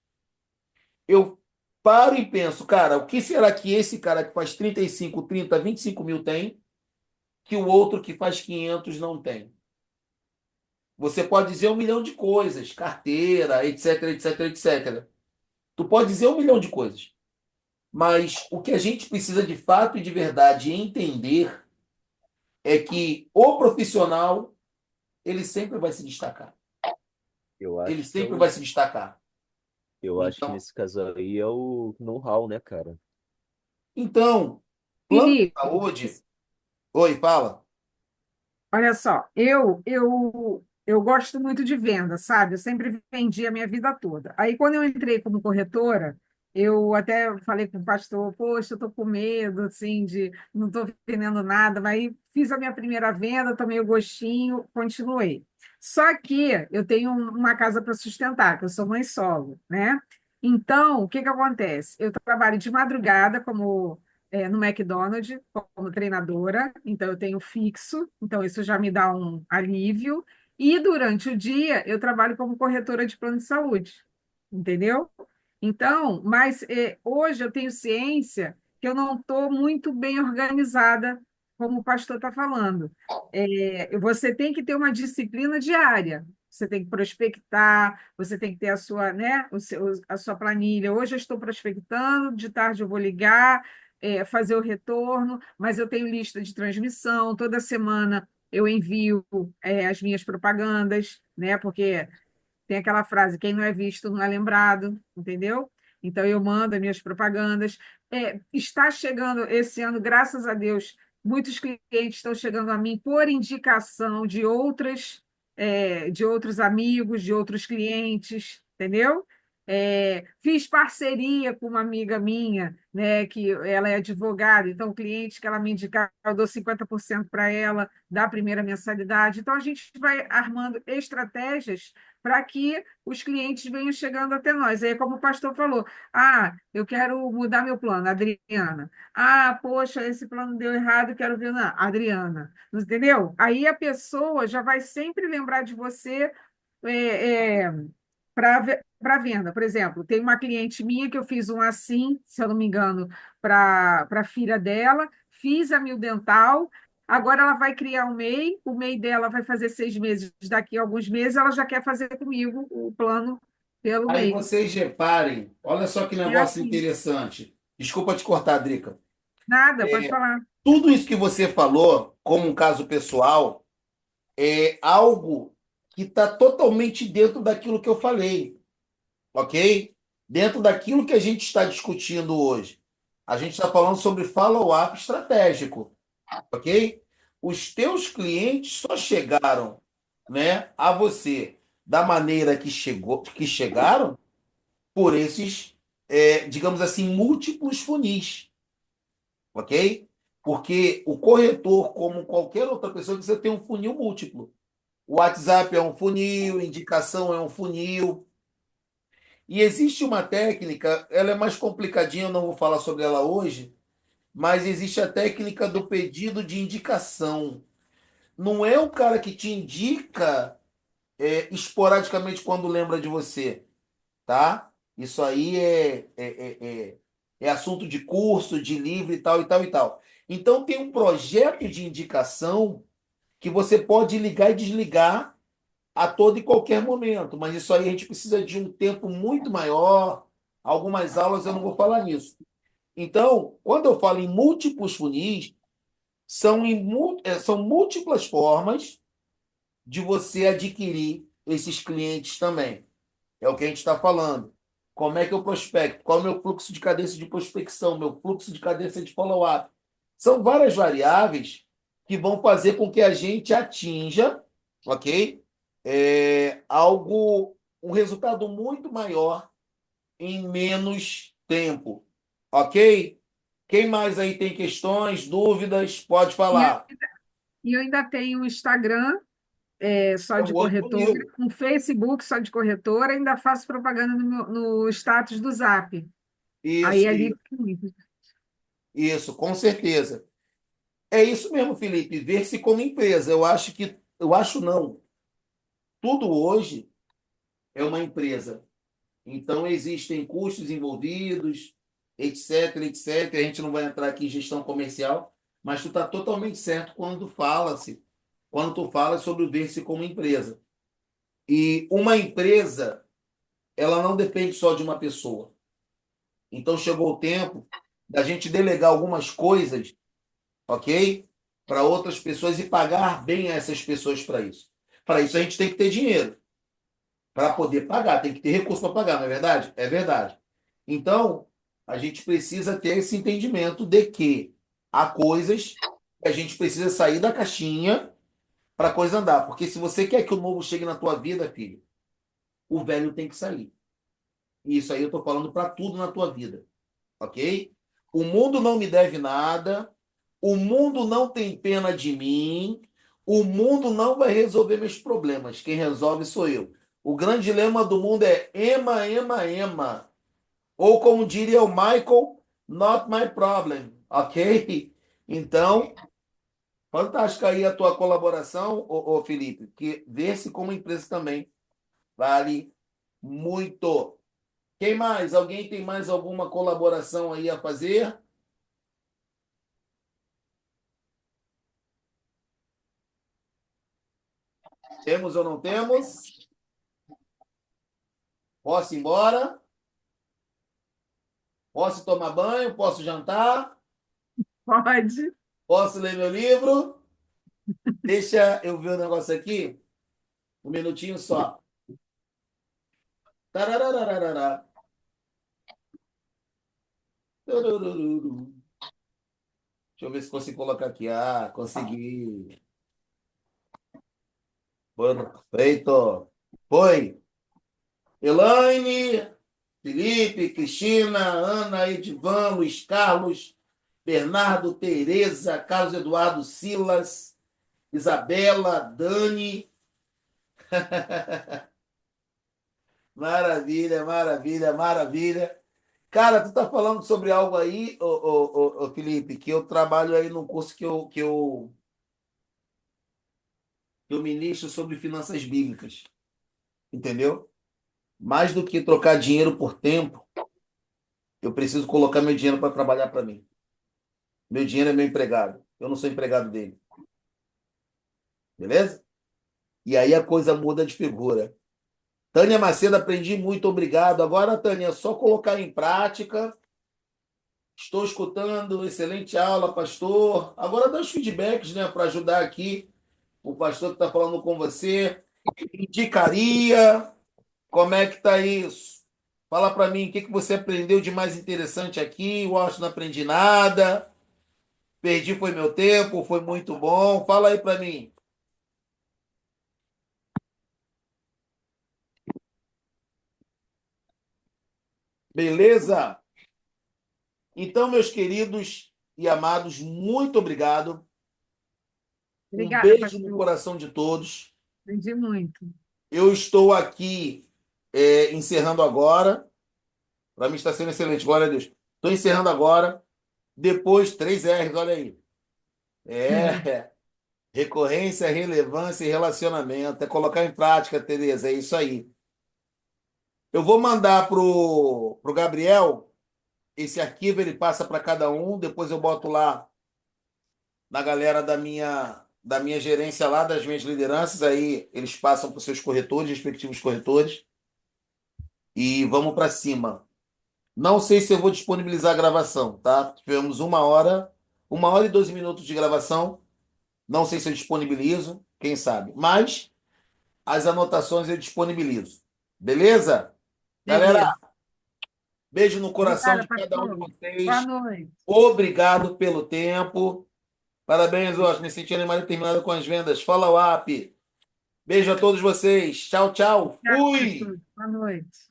eu paro e penso, cara, o que será que esse cara que faz 35, 30, 25 mil tem, que o outro que faz 500 não tem? Você pode dizer um milhão de coisas, carteira, etc, etc, etc. Tu pode dizer um milhão de coisas. Mas o que a gente precisa de fato e de verdade entender é que o profissional, ele sempre vai se destacar. Eu Ele acho que sempre vai se destacar. eu acho que Então, nesse caso aí é o know-how, né, cara? então, plano de Felipe, saúde. Oi, fala. olha só, eu gosto muito de venda, sabe? Eu sempre vendi a minha vida toda. Aí, quando eu entrei como corretora, eu até falei com o pastor, poxa, eu estou com medo, assim, de não estou vendendo nada, mas aí fiz a minha primeira venda, tomei o gostinho, continuei. Só que eu tenho uma casa para sustentar, que eu sou mãe solo, né? Então, o que que acontece? Eu trabalho de madrugada como no McDonald's como treinadora, então eu tenho fixo, então isso já me dá um alívio. E durante o dia eu trabalho como corretora de plano de saúde, entendeu? Então, mas hoje eu tenho ciência que eu não estou muito bem organizada, como o pastor está falando. Você tem que ter uma disciplina diária. Você tem que prospectar, você tem que ter a sua, né, a sua planilha. Hoje eu estou prospectando, de tarde eu vou ligar, fazer o retorno, mas eu tenho lista de transmissão, toda semana eu envio, as minhas propagandas, né? Porque tem aquela frase, quem não é visto não é lembrado, entendeu? Então eu mando as minhas propagandas. Está chegando esse ano, graças a Deus, muitos clientes estão chegando a mim por indicação de outros amigos, de outros clientes, entendeu? Fiz parceria com uma amiga minha, né, que ela é advogada, então o cliente que ela me indicar, eu dou 50% para ela da primeira mensalidade. Então a gente vai armando estratégias para que os clientes venham chegando até nós. Aí, como o pastor falou, eu quero mudar meu plano, Adriana. Poxa, esse plano deu errado, quero ver na Adriana. Entendeu? Aí a pessoa já vai sempre lembrar de você para venda. Por exemplo, tem uma cliente minha que eu fiz um assim, se eu não me engano, para a filha dela, fiz a Mil Dental. Agora ela vai criar um MEI, o MEI dela vai fazer 6 meses, daqui a alguns meses ela já quer fazer comigo o plano pelo Aí MEI. vocês reparem, olha só que É negócio assim. interessante. Desculpa te cortar, Drica. Nada, pode falar. Tudo isso que você falou, como um caso pessoal, é algo que está totalmente dentro daquilo que eu falei, ok? Dentro daquilo que a gente está discutindo hoje. A gente está falando sobre follow-up estratégico, ok? Os teus clientes só chegaram, né, a você da maneira que chegaram por esses, digamos assim, múltiplos funis, ok? Porque o corretor, como qualquer outra pessoa, precisa ter um funil múltiplo. O WhatsApp é um funil, indicação é um funil. E existe uma técnica, ela é mais complicadinha, eu não vou falar sobre ela hoje, mas existe a técnica do pedido de indicação. Não é o cara que te indica esporadicamente quando lembra de você, tá? Isso aí é assunto de curso, de livro e tal, e tal, e tal. Então, tem um projeto de indicação que você pode ligar e desligar a todo e qualquer momento, mas isso aí a gente precisa de um tempo muito maior. Algumas aulas eu não vou falar nisso. Então, quando eu falo em múltiplos funis, são múltiplas formas de você adquirir esses clientes também. É o que a gente está falando. Como é que eu prospecto? Qual é o meu fluxo de cadência de prospecção? Meu fluxo de cadência de follow-up? São várias variáveis que vão fazer com que a gente atinja, ok? Um resultado muito maior em menos tempo, ok? Quem mais aí tem questões, dúvidas? Pode E falar. eu ainda tenho o Instagram, só É de um outro corretora, funil. um Facebook só de corretora, ainda faço propaganda no status do Zap. Aí Isso, ali. isso, com certeza. É isso mesmo, Felipe. Ver-se como empresa. Eu acho não. Tudo hoje é uma empresa. Então existem custos envolvidos, etc, etc. A gente não vai entrar aqui em gestão comercial, mas tu está totalmente certo quando tu fala sobre o ver-se como empresa. E uma empresa, ela não depende só de uma pessoa. Então chegou o tempo da gente delegar algumas coisas, ok? Para outras pessoas e pagar bem essas pessoas para isso. Para isso a gente tem que ter dinheiro para poder pagar, tem que ter recurso para pagar, não é verdade? É verdade. Então, a gente precisa ter esse entendimento de que há coisas que a gente precisa sair da caixinha para a coisa andar. Porque se você quer que o novo chegue na tua vida, filho, o velho tem que sair. E isso aí eu estou falando para tudo na tua vida, ok? O mundo não me deve nada, o mundo não tem pena de mim, o mundo não vai resolver meus problemas. Quem resolve sou eu. O grande lema do mundo é ema, ema, ema. Ou como diria o Michael, not my problem, ok? Então, fantástica aí a tua colaboração, ô Felipe, que ver-se como empresa também vale muito. Quem mais? Alguém tem mais alguma colaboração aí a fazer? Temos ou não temos? Posso ir embora? Posso tomar banho? Posso jantar? Pode. Posso ler meu livro? Deixa eu ver o negócio aqui. Um minutinho só. Tarararararara. Turururu. Deixa eu ver se consigo colocar aqui. Ah, consegui. Perfeito. Foi. Elaine, Felipe, Cristina, Ana, Edivan, Luiz Carlos, Bernardo, Tereza, Carlos Eduardo, Silas, Isabela, Dani. Maravilha, maravilha, maravilha. Cara, tu tá falando sobre algo aí, ô, Felipe, que eu trabalho aí num curso que eu ministro sobre finanças bíblicas, entendeu? Mais do que trocar dinheiro por tempo, eu preciso colocar meu dinheiro para trabalhar para mim. Meu dinheiro é meu empregado. Eu não sou empregado dele, beleza? E aí a coisa muda de figura. Tânia Macedo, aprendi muito, obrigado. Agora, Tânia, é só colocar em prática. Estou escutando, excelente aula, pastor. Agora dá os feedbacks, né, para ajudar aqui o pastor que está falando com você. Indicaria, como é que está isso? Fala para mim o que que você aprendeu de mais interessante aqui. Eu acho que não aprendi nada. Perdi foi meu tempo, foi muito bom. Fala aí para mim. Beleza? Então, meus queridos e amados, muito obrigado. Um Obrigada, beijo no pastor. coração de todos. Aprendi muito. Eu estou aqui encerrando agora. Para mim está sendo excelente, glória a Deus. Estou encerrando agora. Depois, 3 R's, olha aí. É, recorrência, relevância e relacionamento. É colocar em prática, Tereza, é isso aí. Eu vou mandar pro Gabriel esse arquivo, ele passa para cada um, depois eu boto lá na galera da minha gerência lá, das minhas lideranças, aí eles passam para os seus corretores, respectivos corretores, e vamos para cima. Não sei se eu vou disponibilizar a gravação, tá? Tivemos 1 hora e 12 minutos de gravação. Não sei se eu disponibilizo, quem sabe. Mas as anotações eu disponibilizo. Beleza? Galera, Beleza. beijo no coração Obrigada, de cada um de pastor. Boa vocês. noite. Obrigado pelo tempo. Parabéns, Washington. Me senti animado e terminado com as vendas. Follow up. Beijo a todos vocês. Tchau, tchau. Obrigada, Fui! pastor. Boa noite.